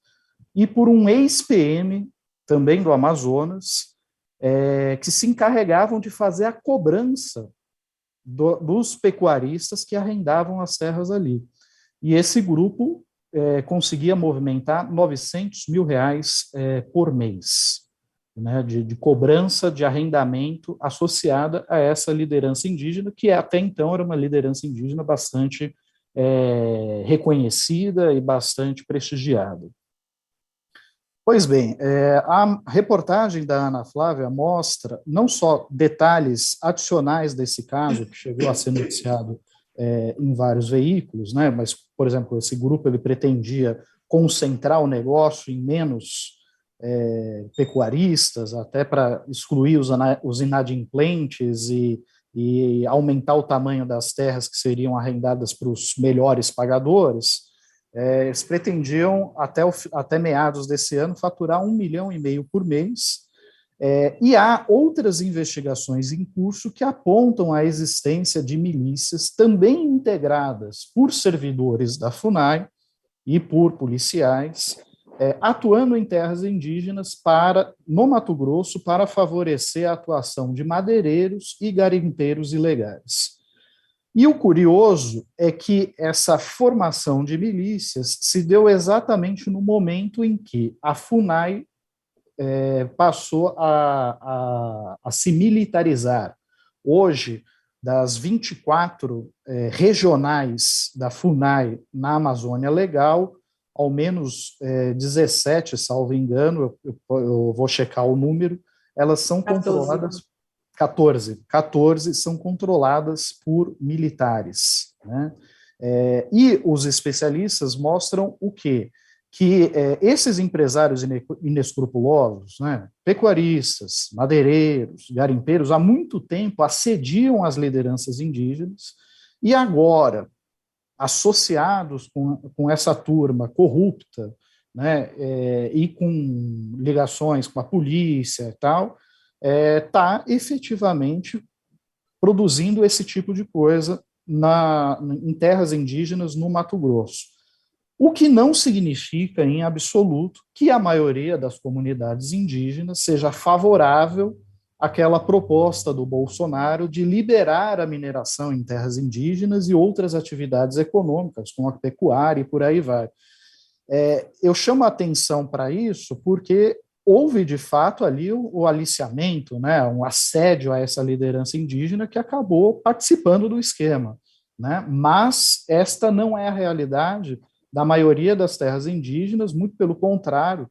e por um ex-PM, também do Amazonas, que se encarregavam de fazer a cobrança dos pecuaristas que arrendavam as terras ali. E esse grupo conseguia movimentar R$900 mil por mês, né, de cobrança de arrendamento associada a essa liderança indígena, que até então era uma liderança indígena bastante reconhecida e bastante prestigiada. Pois bem, a reportagem da Ana Flávia mostra não só detalhes adicionais desse caso, que chegou a ser noticiado em vários veículos, né, mas, por exemplo, esse grupo ele pretendia concentrar o negócio em menos pecuaristas, até para excluir os inadimplentes e aumentar o tamanho das terras que seriam arrendadas para os melhores pagadores. Eles pretendiam, até meados desse ano, faturar R$1,5 milhão por mês, e há outras investigações em curso que apontam a existência de milícias também integradas por servidores da FUNAI e por policiais, atuando em terras indígenas no Mato Grosso para favorecer a atuação de madeireiros e garimpeiros ilegais. E o curioso é que essa formação de milícias se deu exatamente no momento em que a FUNAI passou a se militarizar. Hoje, das 24 regionais da FUNAI na Amazônia Legal, ao menos 17, salvo engano, eu vou checar o número, elas são controladas, 14 são controladas por militares, né? E os especialistas mostram o quê? Que esses empresários inescrupulosos, né, pecuaristas, madeireiros, garimpeiros, há muito tempo assediam as lideranças indígenas e agora, associados com essa turma corrupta, né, e com ligações com a polícia e tal, está efetivamente produzindo esse tipo de coisa em terras indígenas no Mato Grosso. O que não significa, em absoluto, que a maioria das comunidades indígenas seja favorável aquela proposta do Bolsonaro de liberar a mineração em terras indígenas e outras atividades econômicas, como a pecuária e por aí vai. Eu chamo a atenção para isso porque houve, de fato, ali o aliciamento, né, um assédio a essa liderança indígena que acabou participando do esquema, né? Mas esta não é a realidade da maioria das terras indígenas, muito pelo contrário,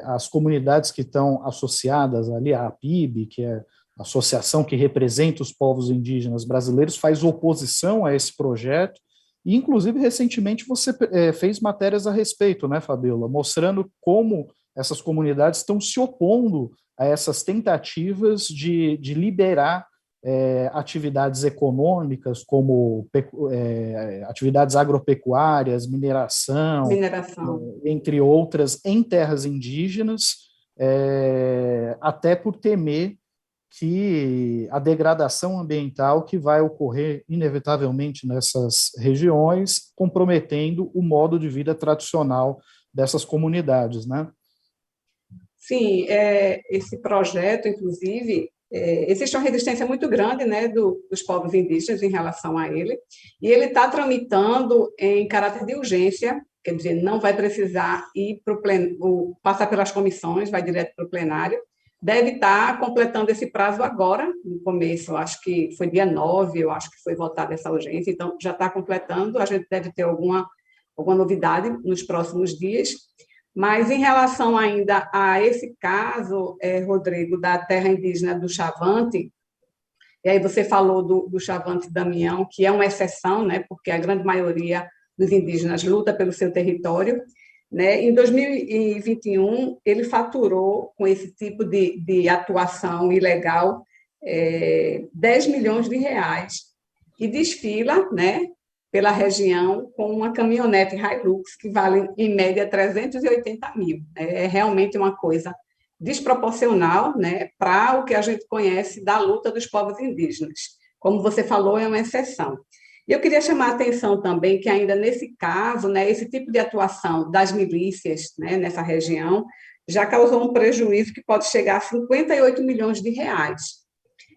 as comunidades que estão associadas ali à APIB, que é a associação que representa os povos indígenas brasileiros, faz oposição a esse projeto, e, inclusive, recentemente você fez matérias a respeito, né, Fabiola, mostrando como essas comunidades estão se opondo a essas tentativas de liberar atividades econômicas, como atividades agropecuárias, mineração, entre outras, em terras indígenas, até por temer que a degradação ambiental que vai ocorrer inevitavelmente nessas regiões, comprometendo o modo de vida tradicional dessas comunidades, né? Sim, esse projeto, inclusive, existe uma resistência muito grande, né, dos povos indígenas em relação a ele, e ele está tramitando em caráter de urgência, quer dizer, não vai precisar ir passar pelas comissões, vai direto para o plenário, deve estar completando esse prazo agora, no começo, acho que foi dia 9, eu acho que foi votada essa urgência, então já está completando, a gente deve ter alguma novidade nos próximos dias. Mas, em relação ainda a esse caso, Rodrigo, da terra indígena do Chavante, e aí você falou do Chavante Damião, que é uma exceção, né, porque a grande maioria dos indígenas luta pelo seu território, né? Em 2021, ele faturou, com esse tipo de atuação ilegal, 10 milhões de reais, e desfila, né, pela região com uma caminhonete Hilux que vale, em média, 380 mil. É realmente uma coisa desproporcional, né, para o que a gente conhece da luta dos povos indígenas. Como você falou, é uma exceção. E eu queria chamar a atenção também que, ainda nesse caso, né, esse tipo de atuação das milícias, né, nessa região já causou um prejuízo que pode chegar a 58 milhões de reais.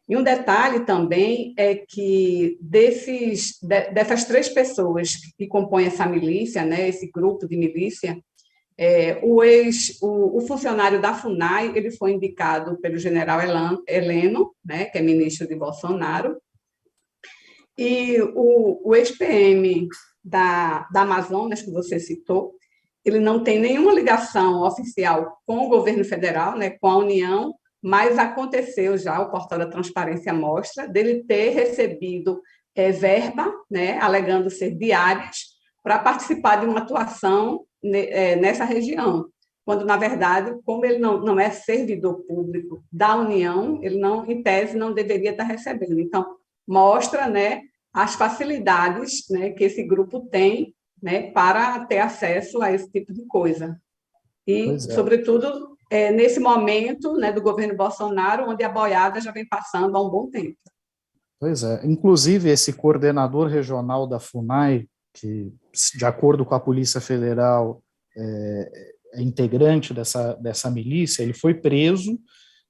E um detalhe também é que dessas 3 pessoas que compõem essa milícia, né, esse grupo de milícia, o funcionário da FUNAI ele foi indicado pelo general Heleno, né, que é ministro de Bolsonaro, e o ex-PM da Amazonas, que você citou, ele não tem nenhuma ligação oficial com o governo federal, né, com a União, mas aconteceu já, o portal da Transparência mostra, dele ter recebido verba, né, alegando ser diárias, para participar de uma atuação nessa região, quando, na verdade, como ele não é servidor público da União, ele, não, em tese, não deveria estar recebendo. Então, mostra, né, as facilidades, né, que esse grupo tem, né, para ter acesso a esse tipo de coisa. E, sobretudo, nesse momento, né, do governo Bolsonaro, onde a boiada já vem passando há um bom tempo. Pois é. Inclusive, esse coordenador regional da FUNAI, que, de acordo com a Polícia Federal, é integrante dessa milícia, ele foi preso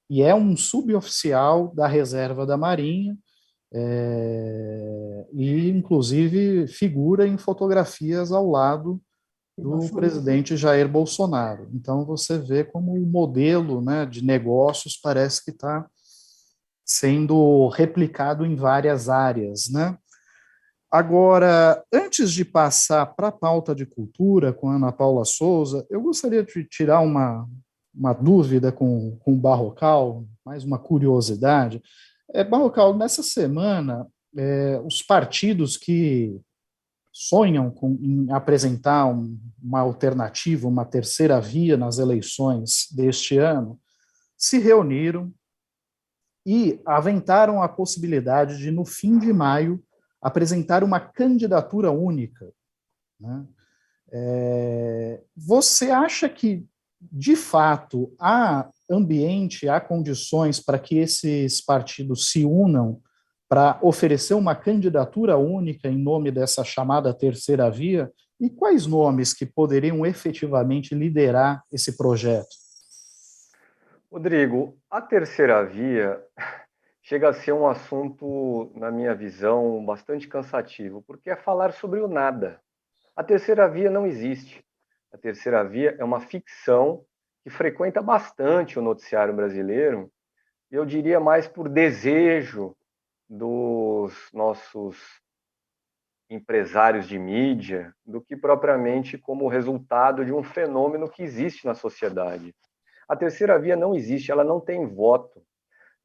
e é um suboficial da reserva da Marinha, e, inclusive, figura em fotografias ao lado do presidente Jair Bolsonaro. Então, você vê como o modelo, né, de negócios parece que está sendo replicado em várias áreas, né? Agora, antes de passar para a pauta de cultura com a Ana Paula Souza, eu gostaria de tirar uma dúvida com o Barrocal, mais uma curiosidade. Barrocal, nessa semana, os partidos que sonham em apresentar uma alternativa, uma terceira via nas eleições deste ano, se reuniram e aventaram a possibilidade de, no fim de maio, apresentar uma candidatura única, né? Você acha que, de fato, há ambiente, há condições para que esses partidos se unam para oferecer uma candidatura única em nome dessa chamada terceira via? E quais nomes que poderiam efetivamente liderar esse projeto? Rodrigo, a terceira via chega a ser um assunto, na minha visão, bastante cansativo, porque é falar sobre o nada. A terceira via não existe. A terceira via é uma ficção que frequenta bastante o noticiário brasileiro, e eu diria mais por desejo dos nossos empresários de mídia do que propriamente como resultado de um fenômeno que existe na sociedade. A terceira via não existe, ela não tem voto.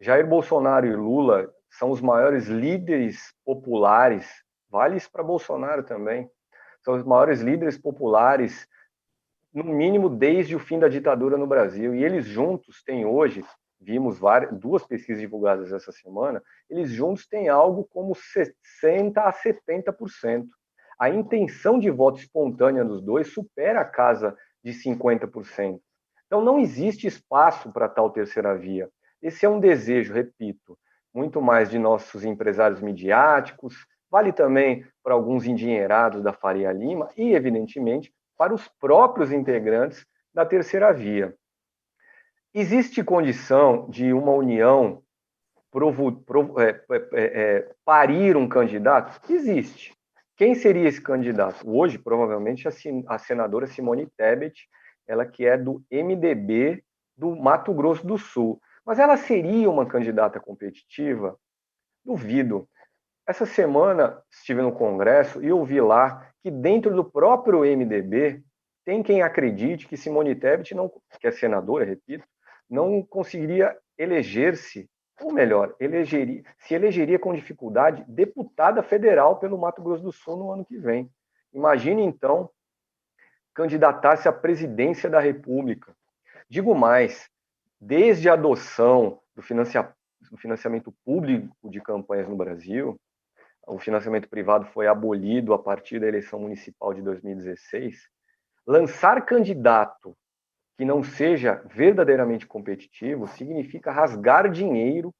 Jair Bolsonaro e Lula são os maiores líderes populares, vale isso para Bolsonaro também, são os maiores líderes populares, no mínimo desde o fim da ditadura no Brasil. E eles juntos têm hoje, vimos duas pesquisas divulgadas essa semana, eles juntos têm algo como 60% a 70%. A intenção de voto espontânea dos dois supera a casa de 50%. Então não existe espaço para tal terceira via. Esse é um desejo, repito, muito mais de nossos empresários midiáticos, vale também para alguns endinheirados da Faria Lima e, evidentemente, para os próprios integrantes da terceira via. Existe condição de uma união parir um candidato? Existe. Quem seria esse candidato? Hoje, provavelmente, a senadora Simone Tebet, ela que é do MDB do Mato Grosso do Sul. Mas ela seria uma candidata competitiva? Duvido. Essa semana estive no Congresso e ouvi lá que dentro do próprio MDB tem quem acredite que Simone Tebet, que é senadora, repito, não conseguiria eleger-se, ou melhor, se elegeria com dificuldade deputada federal pelo Mato Grosso do Sul no ano que vem. Imagine, então, candidatar-se à presidência da República. Digo mais, desde a adoção do financiamento público de campanhas no Brasil, o financiamento privado foi abolido a partir da eleição municipal de 2016, lançar candidato que não seja verdadeiramente competitivo significa rasgar dinheiro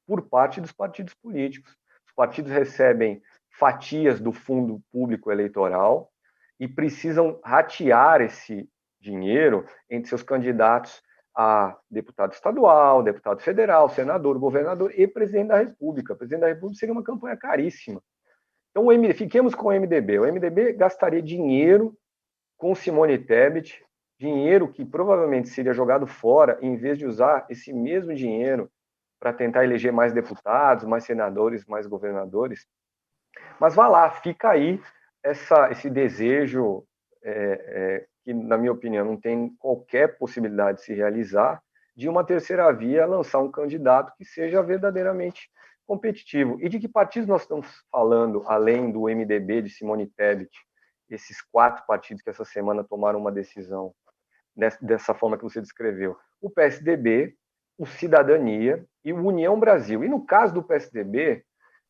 por parte dos partidos políticos. Os partidos recebem fatias do fundo público eleitoral e precisam ratear esse dinheiro entre seus candidatos a deputado estadual, deputado federal, senador, governador e presidente da República. O presidente da República seria uma campanha caríssima. Então, fiquemos com o MDB. O MDB gastaria dinheiro com Simone Tebet, dinheiro que provavelmente seria jogado fora, em vez de usar esse mesmo dinheiro para tentar eleger mais deputados, mais senadores, mais governadores. Mas vá lá, fica aí esse desejo que, na minha opinião, não tem qualquer possibilidade de se realizar, de uma terceira via lançar um candidato que seja verdadeiramente competitivo. E de que partidos nós estamos falando, além do MDB de Simone Tebet, esses 4 partidos que essa semana tomaram uma decisão dessa forma que você descreveu? O PSDB, o Cidadania e o União Brasil. E no caso do PSDB,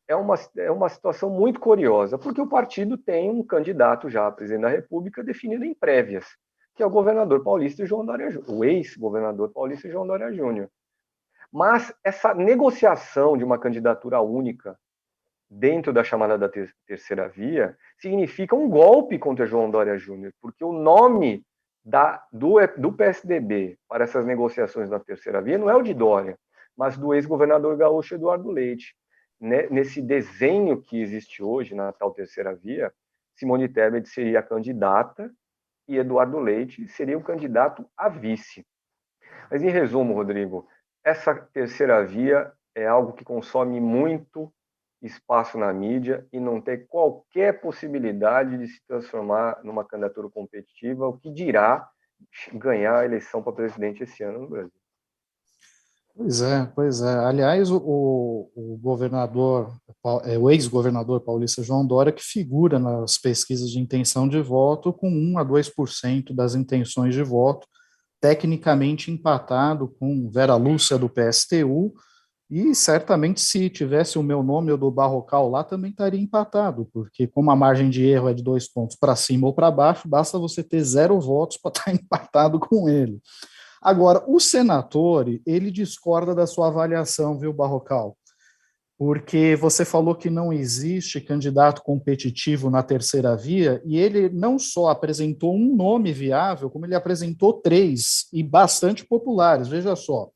é uma situação muito curiosa, porque o partido tem um candidato já a presidente da República definido em prévias, que é o governador paulista João Dória Júnior, o ex-governador paulista João Dória Júnior. Mas essa negociação de uma candidatura única dentro da chamada da terceira via significa um golpe contra João Dória Júnior, porque o nome do PSDB para essas negociações da terceira via não é o de Dória, mas do ex-governador gaúcho Eduardo Leite. Nesse desenho que existe hoje na tal terceira via, Simone Tebet seria a candidata e Eduardo Leite seria o candidato a vice. Mas, em resumo, Rodrigo, essa terceira via é algo que consome muito espaço na mídia e não tem qualquer possibilidade de se transformar numa candidatura competitiva, o que dirá ganhar a eleição para presidente esse ano no Brasil. Pois é. Aliás, o governador, o ex-governador paulista João Dória, que figura nas pesquisas de intenção de voto com 1 a 2% das intenções de voto, tecnicamente empatado com Vera Lúcia do PSTU, e certamente se tivesse o meu nome ou do Barrocal lá, também estaria empatado, porque como a margem de erro é de 2 pontos para cima ou para baixo, basta você ter 0 votos para estar empatado com ele. Agora, o Senatore, ele discorda da sua avaliação, viu, Barrocal? Porque você falou que não existe candidato competitivo na terceira via, e ele não só apresentou um nome viável, como ele apresentou 3, e bastante populares. Veja só,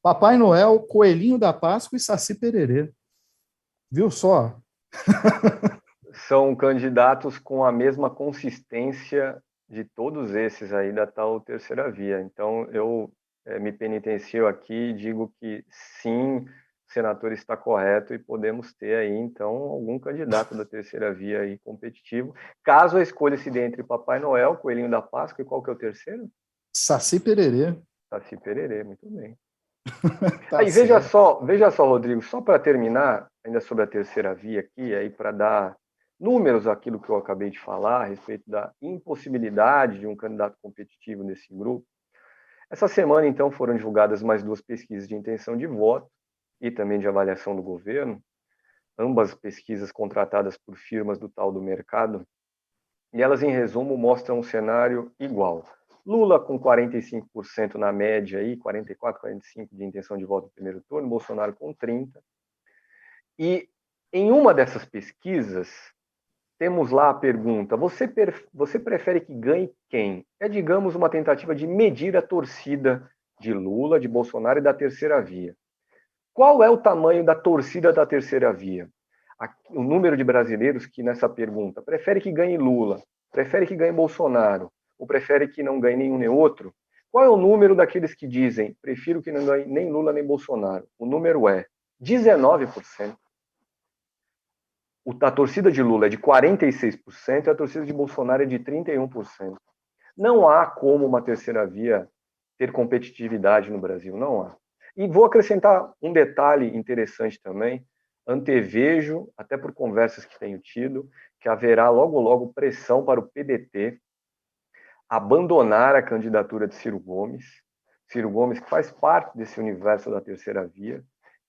Papai Noel, Coelhinho da Páscoa e Saci Pererê. Viu só? São candidatos com a mesma consistência de todos esses aí da tal terceira via. Então, eu me penitencio aqui e digo que sim, o senador está correto e podemos ter aí, então, algum candidato da terceira via aí competitivo. Caso a escolha se dê entre Papai Noel, Coelhinho da Páscoa e qual que é o terceiro? Saci Pererê. Saci Pererê, muito bem. Tá Aí, certo. veja só, Rodrigo, só para terminar, ainda sobre a terceira via aqui, aí para dar números àquilo que eu acabei de falar, a respeito da impossibilidade de um candidato competitivo nesse grupo. Essa semana, então, foram divulgadas mais 2 pesquisas de intenção de voto e também de avaliação do governo, ambas pesquisas contratadas por firmas do tal do mercado, e elas, em resumo, mostram um cenário igual. Lula com 45% na média, aí, 44, 45% de intenção de voto no primeiro turno, Bolsonaro com 30%. E em uma dessas pesquisas, temos lá a pergunta, você prefere que ganhe quem? É, digamos, uma tentativa de medir a torcida de Lula, de Bolsonaro e da terceira via. Qual é o tamanho da torcida da terceira via? O número de brasileiros que nessa pergunta prefere que ganhe Lula, prefere que ganhe Bolsonaro, ou prefere que não ganhe nenhum nem outro? Qual é o número daqueles que dizem, prefiro que não ganhe nem Lula nem Bolsonaro? O número é 19%. A torcida de Lula é de 46% e a torcida de Bolsonaro é de 31%. Não há como uma terceira via ter competitividade no Brasil, não há. E vou acrescentar um detalhe interessante também, antevejo, até por conversas que tenho tido, que haverá logo logo pressão para o PDT abandonar a candidatura de Ciro Gomes que faz parte desse universo da terceira via,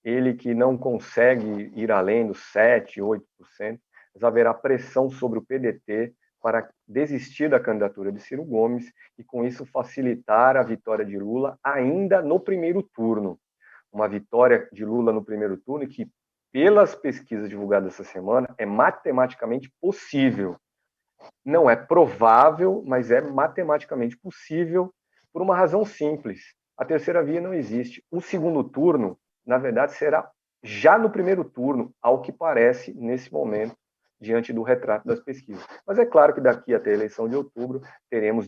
ele que não consegue ir além dos 7%, 8%, mas haverá pressão sobre o PDT para desistir da candidatura de Ciro Gomes e, com isso, facilitar a vitória de Lula ainda no primeiro turno. Uma vitória de Lula no primeiro turno que, pelas pesquisas divulgadas essa semana, é matematicamente possível. Não é provável, mas é matematicamente possível por uma razão simples. A terceira via não existe. O segundo turno, na verdade, será já no primeiro turno, ao que parece nesse momento, diante do retrato das pesquisas. Mas é claro que daqui até a eleição de outubro teremos,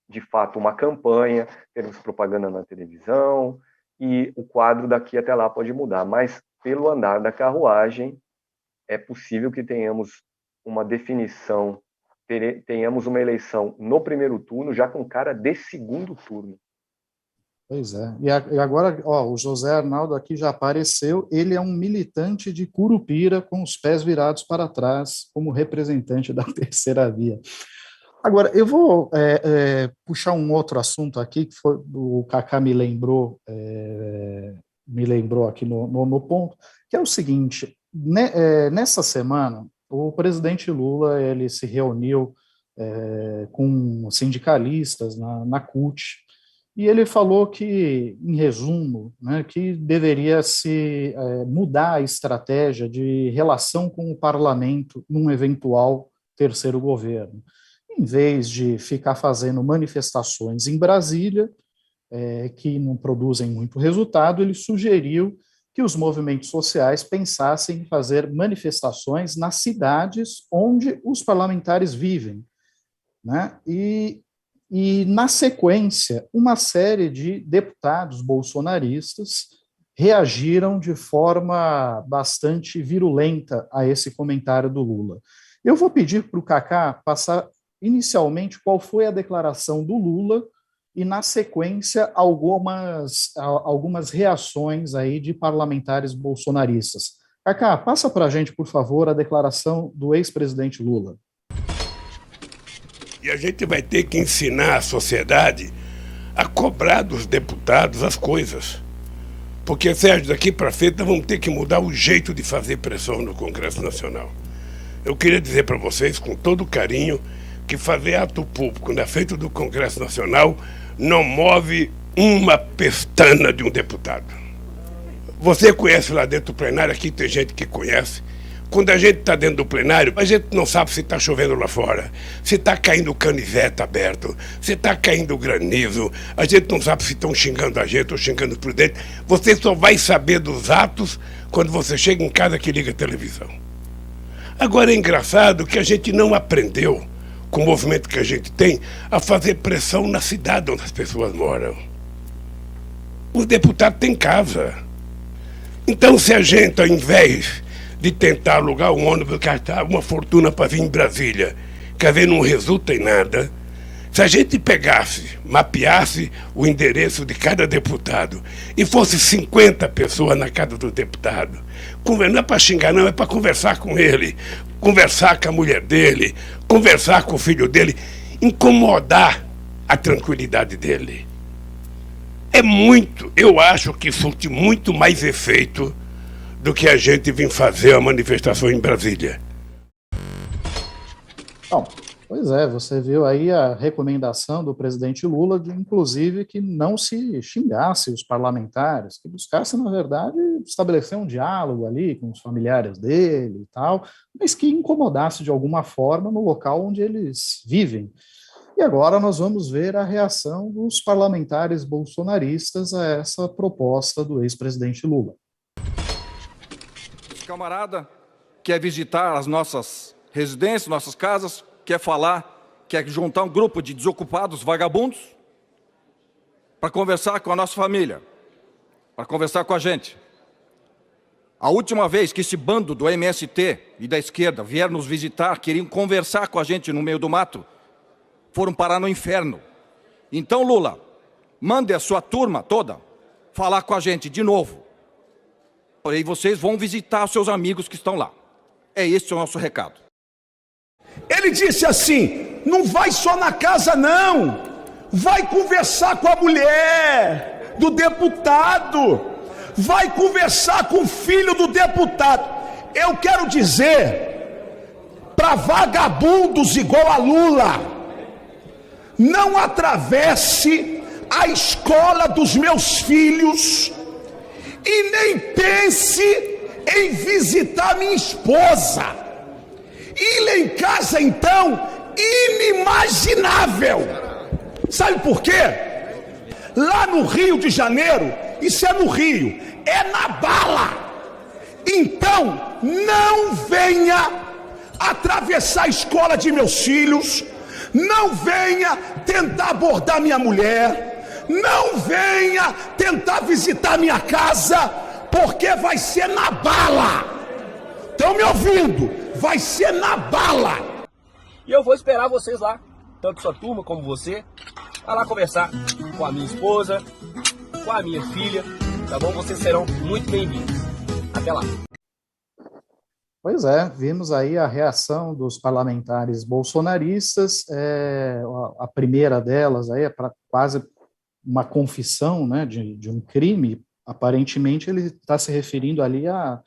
de fato, uma campanha, teremos propaganda na televisão, e o quadro daqui até lá pode mudar. Mas, pelo andar da carruagem, é possível que tenhamos uma definição, tenhamos uma eleição no primeiro turno, já com cara de segundo turno. Pois é. E agora, o José Arnaldo aqui já apareceu, ele é um militante de Curupira com os pés virados para trás, como representante da terceira via. Agora, eu vou puxar um outro assunto aqui, que foi o Cacá me lembrou aqui no ponto, que é o seguinte, nessa semana, o presidente Lula ele se reuniu com sindicalistas na CUT, e ele falou que, em resumo, né, que deveria se mudar a estratégia de relação com o parlamento num eventual terceiro governo. Em vez de ficar fazendo manifestações em Brasília, que não produzem muito resultado, ele sugeriu que os movimentos sociais pensassem em fazer manifestações nas cidades onde os parlamentares vivem, né? E, na sequência, uma série de deputados bolsonaristas reagiram de forma bastante virulenta a esse comentário do Lula. Eu vou pedir para o Cacá passar inicialmente qual foi a declaração do Lula e, na sequência, algumas reações aí de parlamentares bolsonaristas. Cacá, passa para a gente, por favor, a declaração do ex-presidente Lula. E a gente vai ter que ensinar a sociedade a cobrar dos deputados as coisas. Porque, Sérgio, daqui para frente nós vamos ter que mudar o jeito de fazer pressão no Congresso Nacional. Eu queria dizer para vocês, com todo carinho, que fazer ato público na frente do Congresso Nacional não move uma pestana de um deputado. Você conhece lá dentro do plenário, aqui tem gente que conhece. Quando a gente está dentro do plenário, a gente não sabe se está chovendo lá fora, se está caindo canivete aberto, se está caindo granizo, a gente não sabe se estão xingando a gente ou xingando por dentro. Você só vai saber dos atos quando você chega em casa que liga a televisão. Agora é engraçado que a gente não aprendeu, com o movimento que a gente tem, a fazer pressão na cidade onde as pessoas moram. Os deputados têm casa. Então, se a gente, ao invés de tentar alugar um ônibus, gastar uma fortuna para vir em Brasília, quer ver, não resulta em nada. Se a gente pegasse, mapeasse o endereço de cada deputado e fosse 50 pessoas na casa do deputado, não é para xingar não, é para conversar com ele, conversar com a mulher dele, conversar com o filho dele, incomodar a tranquilidade dele. Eu acho que surte muito mais efeito do que a gente vir fazer a manifestação em Brasília. Bom, pois é, você viu aí a recomendação do presidente Lula de, inclusive, que não se xingasse os parlamentares, que buscasse, na verdade, estabelecer um diálogo ali com os familiares dele e tal, mas que incomodasse de alguma forma no local onde eles vivem. E agora nós vamos ver a reação dos parlamentares bolsonaristas a essa proposta do ex-presidente Lula. Camarada quer visitar as nossas residências, nossas casas, quer falar, quer juntar um grupo de desocupados vagabundos para conversar com a nossa família, para conversar com a gente. A última vez que esse bando do MST e da esquerda vieram nos visitar, queriam conversar com a gente no meio do mato, foram parar no inferno. Então, Lula, mande a sua turma toda falar com a gente de novo. E vocês vão visitar os seus amigos que estão lá. É esse o nosso recado. Ele disse assim, não vai só na casa não, vai conversar com a mulher do deputado, vai conversar com o filho do deputado. Eu quero dizer para vagabundos igual a Lula, não atravesse a escola dos meus filhos e nem pense em visitar minha esposa. Ir lá em casa, então, inimaginável. Sabe por quê? Lá no Rio de Janeiro, isso é no Rio, é na bala. Então, não venha atravessar a escola de meus filhos, não venha tentar abordar minha mulher, não venha tentar visitar minha casa, porque vai ser na bala. Estão me ouvindo? Vai ser na bala. E eu vou esperar vocês lá, tanto sua turma como você, a lá conversar com a minha esposa, com a minha filha, tá bom? Vocês serão muito bem-vindos. Até lá. Pois é, vimos aí a reação dos parlamentares bolsonaristas, a primeira delas aí é para quase uma confissão, né, de um crime. Aparentemente ele está se referindo ali a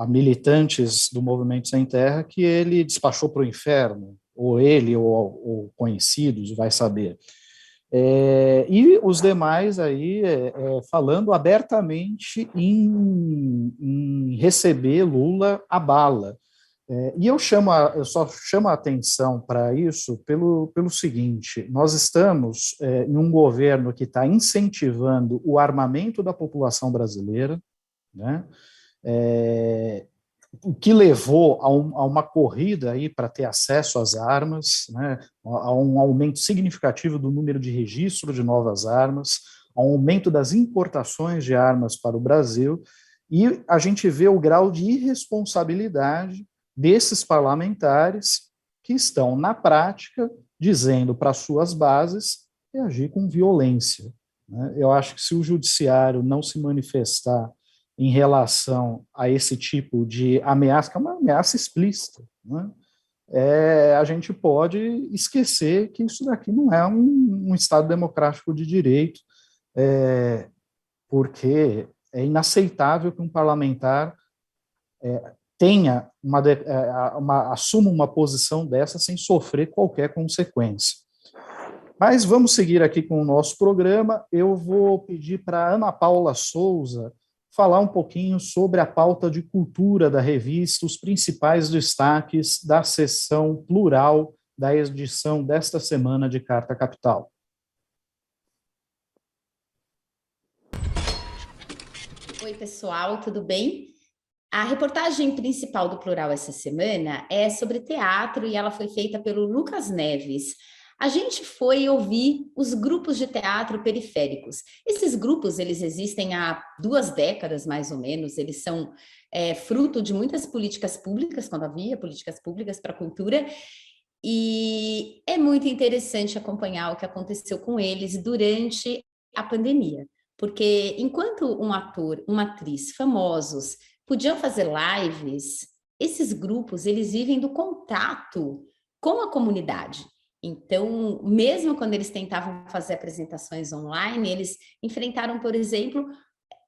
militantes do Movimento Sem Terra que ele despachou para o inferno, ou ele, ou conhecidos, vai saber. E os demais aí falando abertamente em receber Lula à bala. E eu só chamo a atenção para isso pelo seguinte: nós estamos em um governo que está incentivando o armamento da população brasileira, né? O que levou a uma corrida aí para ter acesso às armas, né? A um aumento significativo do número de registro de novas armas, a um aumento das importações de armas para o Brasil, e a gente vê o grau de irresponsabilidade desses parlamentares que estão, na prática, dizendo para suas bases reagir com violência, né? Eu acho que se o judiciário não se manifestar em relação a esse tipo de ameaça, que é uma ameaça explícita, né? A gente pode esquecer que isso daqui não é um Estado democrático de direito, porque é inaceitável que um parlamentar assuma uma posição dessa sem sofrer qualquer consequência. Mas vamos seguir aqui com o nosso programa. Eu vou pedir para a Ana Paula Souza falar um pouquinho sobre a pauta de cultura da revista, os principais destaques da seção plural da edição desta semana de Carta Capital. Oi, pessoal, tudo bem? A reportagem principal do Plural essa semana é sobre teatro e ela foi feita pelo Lucas Neves. A gente foi ouvir os grupos de teatro periféricos. Esses grupos, eles existem há 2 décadas, mais ou menos, eles são fruto de muitas políticas públicas, quando havia políticas públicas para a cultura, e é muito interessante acompanhar o que aconteceu com eles durante a pandemia, porque enquanto um ator, uma atriz famosos podiam fazer lives, esses grupos, eles vivem do contato com a comunidade. Então, mesmo quando eles tentavam fazer apresentações online, eles enfrentaram, por exemplo,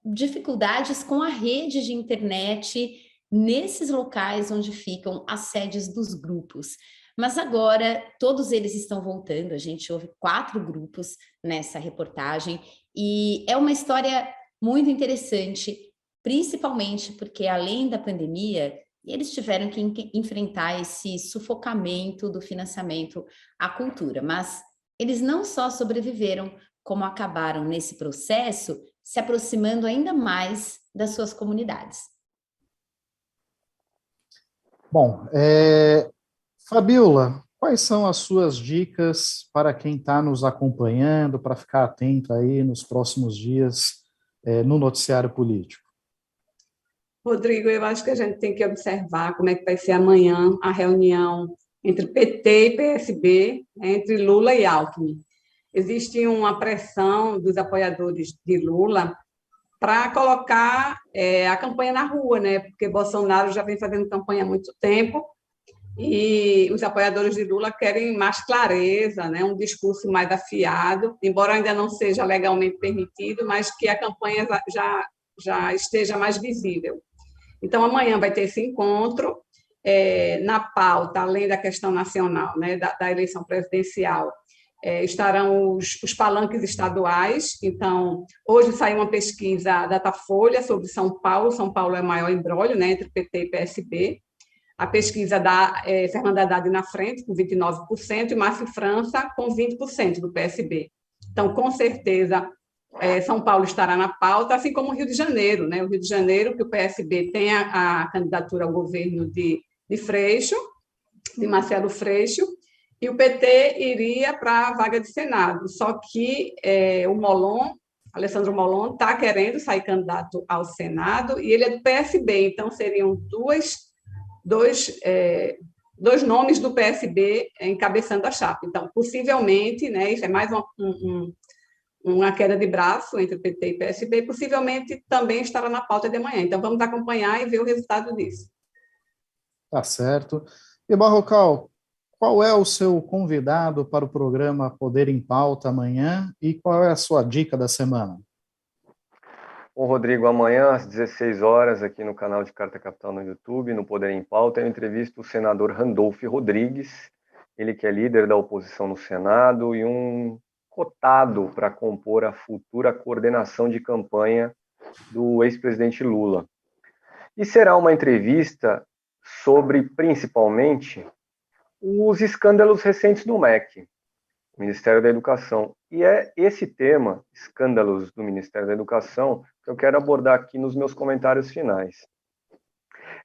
dificuldades com a rede de internet nesses locais onde ficam as sedes dos grupos. Mas agora, todos eles estão voltando, a gente ouve 4 grupos nessa reportagem, e é uma história muito interessante, principalmente porque, além da pandemia, eles tiveram que enfrentar esse sufocamento do financiamento à cultura, mas eles não só sobreviveram, como acabaram nesse processo se aproximando ainda mais das suas comunidades. Bom, Fabiola, quais são as suas dicas para quem está nos acompanhando, para ficar atento aí nos próximos dias no noticiário político? Rodrigo, eu acho que a gente tem que observar como é que vai ser amanhã a reunião entre PT e PSB, entre Lula e Alckmin. Existe uma pressão dos apoiadores de Lula para colocar a campanha na rua, né? Porque Bolsonaro já vem fazendo campanha há muito tempo e os apoiadores de Lula querem mais clareza, né? Um discurso mais afiado, embora ainda não seja legalmente permitido, mas que a campanha já esteja mais visível. Então, amanhã vai ter esse encontro. Na pauta, além da questão nacional, né, da eleição presidencial, estarão os palanques estaduais. Então, hoje saiu uma pesquisa Datafolha sobre São Paulo. São Paulo é o maior imbróglio, né, entre PT e PSB. A pesquisa dá Fernando Haddad na frente, com 29%, e Márcio França, com 20% do PSB. Então, com certeza, São Paulo estará na pauta, assim como o Rio de Janeiro, né? O Rio de Janeiro, que o PSB tem a candidatura ao governo de Freixo, de Marcelo Freixo, e o PT iria para a vaga de Senado. Só que o Molon, Alessandro Molon, está querendo sair candidato ao Senado, e ele é do PSB, então seriam dois nomes do PSB encabeçando a chapa. Então, possivelmente, né, isso é mais uma queda de braço entre PT e PSB, possivelmente também estará na pauta de amanhã. Então, vamos acompanhar e ver o resultado disso. Tá certo. E, Barrocal, qual é o seu convidado para o programa Poder em Pauta amanhã e qual é a sua dica da semana? Bom, Rodrigo, amanhã às 16 horas, aqui no canal de Carta Capital no YouTube, no Poder em Pauta, eu entrevisto o senador Randolph Rodrigues, ele que é líder da oposição no Senado e um cotado para compor a futura coordenação de campanha do ex-presidente Lula. E será uma entrevista sobre, principalmente, os escândalos recentes do MEC, Ministério da Educação. E é esse tema, escândalos do Ministério da Educação, que eu quero abordar aqui nos meus comentários finais.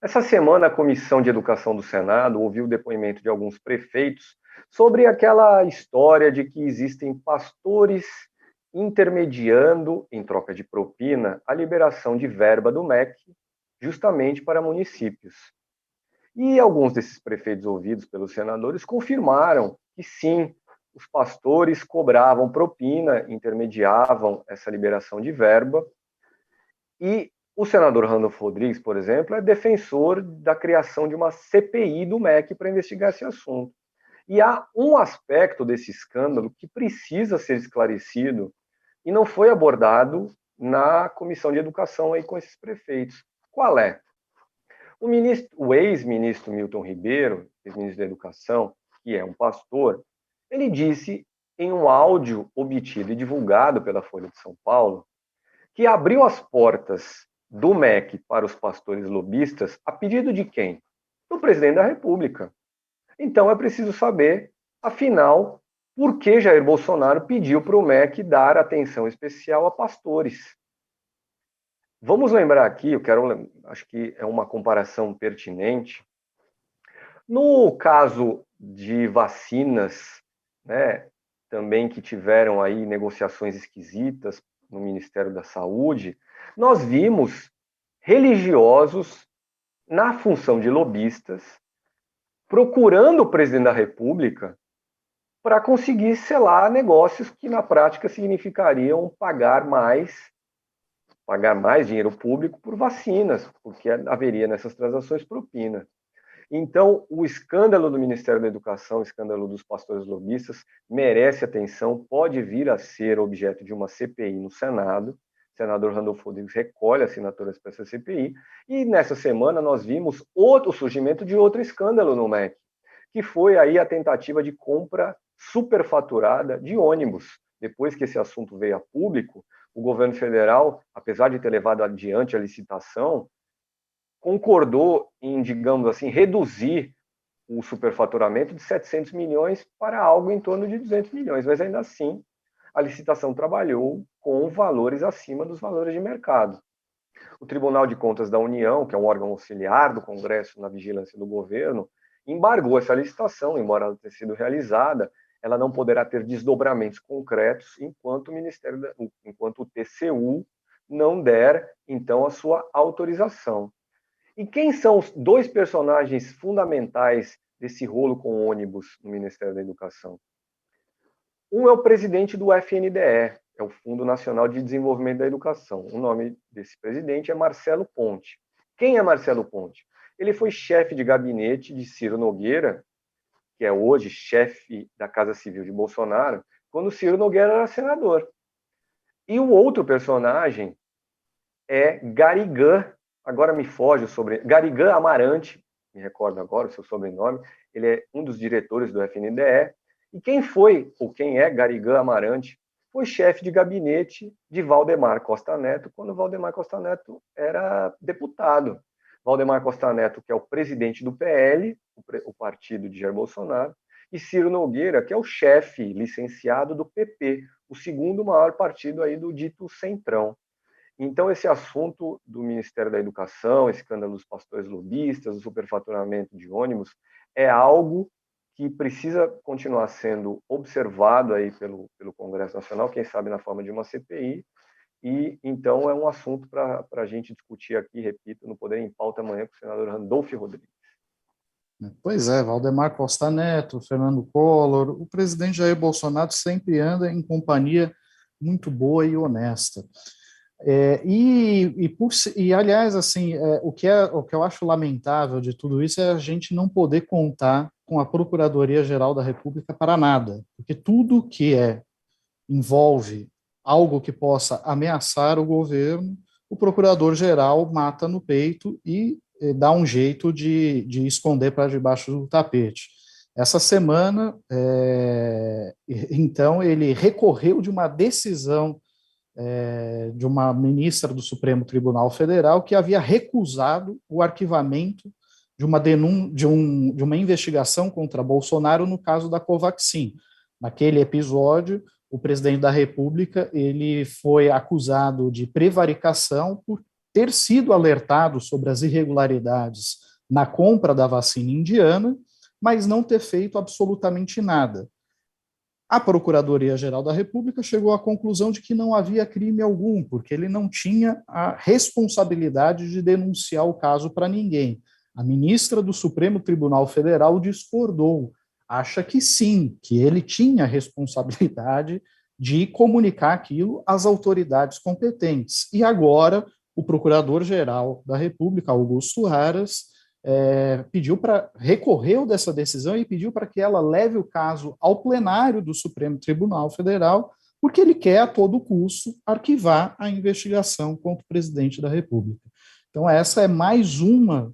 Essa semana, a Comissão de Educação do Senado ouviu o depoimento de alguns prefeitos sobre aquela história de que existem pastores intermediando, em troca de propina, a liberação de verba do MEC, justamente para municípios. E alguns desses prefeitos ouvidos pelos senadores confirmaram que sim, os pastores cobravam propina, intermediavam essa liberação de verba, e o senador Randolph Rodrigues, por exemplo, é defensor da criação de uma CPI do MEC para investigar esse assunto. E há um aspecto desse escândalo que precisa ser esclarecido e não foi abordado na Comissão de Educação aí com esses prefeitos. Qual é? O ex-ministro Milton Ribeiro, ex-ministro da Educação, que é um pastor, ele disse em um áudio obtido e divulgado pela Folha de São Paulo que abriu as portas do MEC para os pastores lobistas, a pedido de quem? Do presidente da República. Então é preciso saber, afinal, por que Jair Bolsonaro pediu para o MEC dar atenção especial a pastores. Vamos lembrar aqui, acho que é uma comparação pertinente. No caso de vacinas, né, também que tiveram aí negociações esquisitas no Ministério da Saúde, nós vimos religiosos na função de lobistas procurando o presidente da República para conseguir selar negócios que na prática significariam pagar mais dinheiro público por vacinas, porque haveria nessas transações propina. Então, o escândalo do Ministério da Educação, o escândalo dos pastores lobistas, merece atenção, pode vir a ser objeto de uma CPI no Senado. O senador Randolfo Rodrigues recolhe assinaturas para essa CPI, e nessa semana nós vimos o surgimento de outro escândalo no MEC, que foi aí a tentativa de compra superfaturada de ônibus. Depois que esse assunto veio a público, o governo federal, apesar de ter levado adiante a licitação, concordou em, digamos assim, reduzir o superfaturamento de 700 milhões para algo em torno de 200 milhões, mas ainda assim a licitação trabalhou com valores acima dos valores de mercado. O Tribunal de Contas da União, que é um órgão auxiliar do Congresso na vigilância do governo, embargou essa licitação, embora ela tenha sido realizada, ela não poderá ter desdobramentos concretos enquanto o TCU não der, então, a sua autorização. E quem são os dois personagens fundamentais desse rolo com ônibus no Ministério da Educação? Um é o presidente do FNDE, é o Fundo Nacional de Desenvolvimento da Educação. O nome desse presidente é Marcelo Ponte. Quem é Marcelo Ponte? Ele foi chefe de gabinete de Ciro Nogueira, que é hoje chefe da Casa Civil de Bolsonaro, quando Ciro Nogueira era senador. E o outro personagem é Garigã, agora me foge o sobrenome, Garigã Amarante, me recordo agora o seu sobrenome, ele é um dos diretores do FNDE, e quem foi, ou quem é Garigã Amarante, foi chefe de gabinete de Valdemar Costa Neto, quando Valdemar Costa Neto era deputado. Valdemar Costa Neto, que é o presidente do PL, o partido de Jair Bolsonaro, e Ciro Nogueira, que é o chefe licenciado do PP, o segundo maior partido aí do dito Centrão. Então, esse assunto do Ministério da Educação, esse escândalo dos pastores lobistas, o superfaturamento de ônibus, é algo que precisa continuar sendo observado aí pelo Congresso Nacional, quem sabe na forma de uma CPI, e então é um assunto para a gente discutir aqui, repito, no Poder em Pauta amanhã com o senador Randolfo Rodrigues. Pois é, Valdemar Costa Neto, Fernando Collor, o presidente Jair Bolsonaro sempre anda em companhia muito boa e honesta. Aliás, assim, o que eu acho lamentável de tudo isso é a gente não poder contar com a Procuradoria-Geral da República para nada, porque tudo que envolve algo que possa ameaçar o governo, o Procurador-Geral mata no peito e dá um jeito de esconder para debaixo do tapete. Essa semana, então, ele recorreu de uma decisão de uma ministra do Supremo Tribunal Federal que havia recusado o arquivamento de uma investigação contra Bolsonaro no caso da Covaxin. Naquele episódio, o presidente da República ele foi acusado de prevaricação por ter sido alertado sobre as irregularidades na compra da vacina indiana, mas não ter feito absolutamente nada. A Procuradoria-Geral da República chegou à conclusão de que não havia crime algum, porque ele não tinha a responsabilidade de denunciar o caso para ninguém. A ministra do Supremo Tribunal Federal discordou, acha que sim, que ele tinha a responsabilidade de comunicar aquilo às autoridades competentes. E agora, o Procurador-Geral da República, Augusto Aras, recorreu dessa decisão e pediu para que ela leve o caso ao plenário do Supremo Tribunal Federal, porque ele quer, a todo custo, arquivar a investigação contra o presidente da República. Então, essa é mais uma,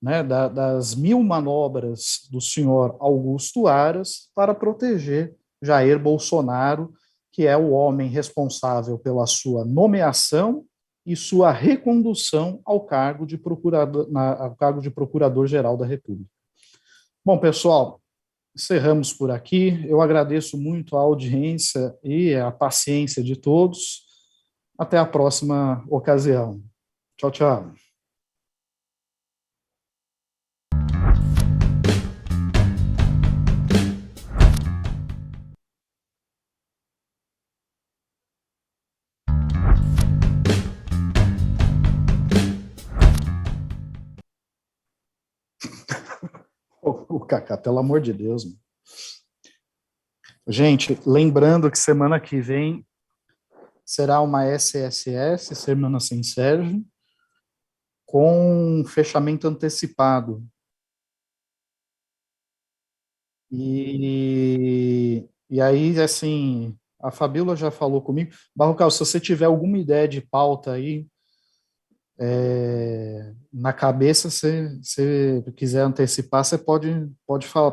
né, das 1000 manobras do senhor Augusto Aras para proteger Jair Bolsonaro, que é o homem responsável pela sua nomeação e sua recondução ao cargo de Procurador-Geral da República. Bom, pessoal, encerramos por aqui. Eu agradeço muito a audiência e a paciência de todos. Até a próxima ocasião. Tchau, tchau. O Cacá, pelo amor de Deus. Mano. Gente, lembrando que semana que vem será uma SSS, Semana Sem Sérgio, com fechamento antecipado. E aí, assim, a Fabíola já falou comigo. Barrocal, se você tiver alguma ideia de pauta aí, na cabeça, se você quiser antecipar, você pode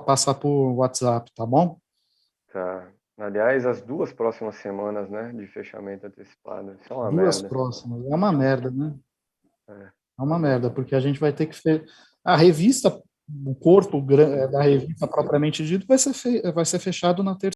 passar por WhatsApp, tá bom? Tá. Aliás, as 2 próximas semanas, né, de fechamento antecipado. Isso é uma 2 merda. próximas. É uma merda, né? É uma merda, porque a gente vai ter que... A revista, o corpo da revista propriamente dito, vai ser fechado na terça.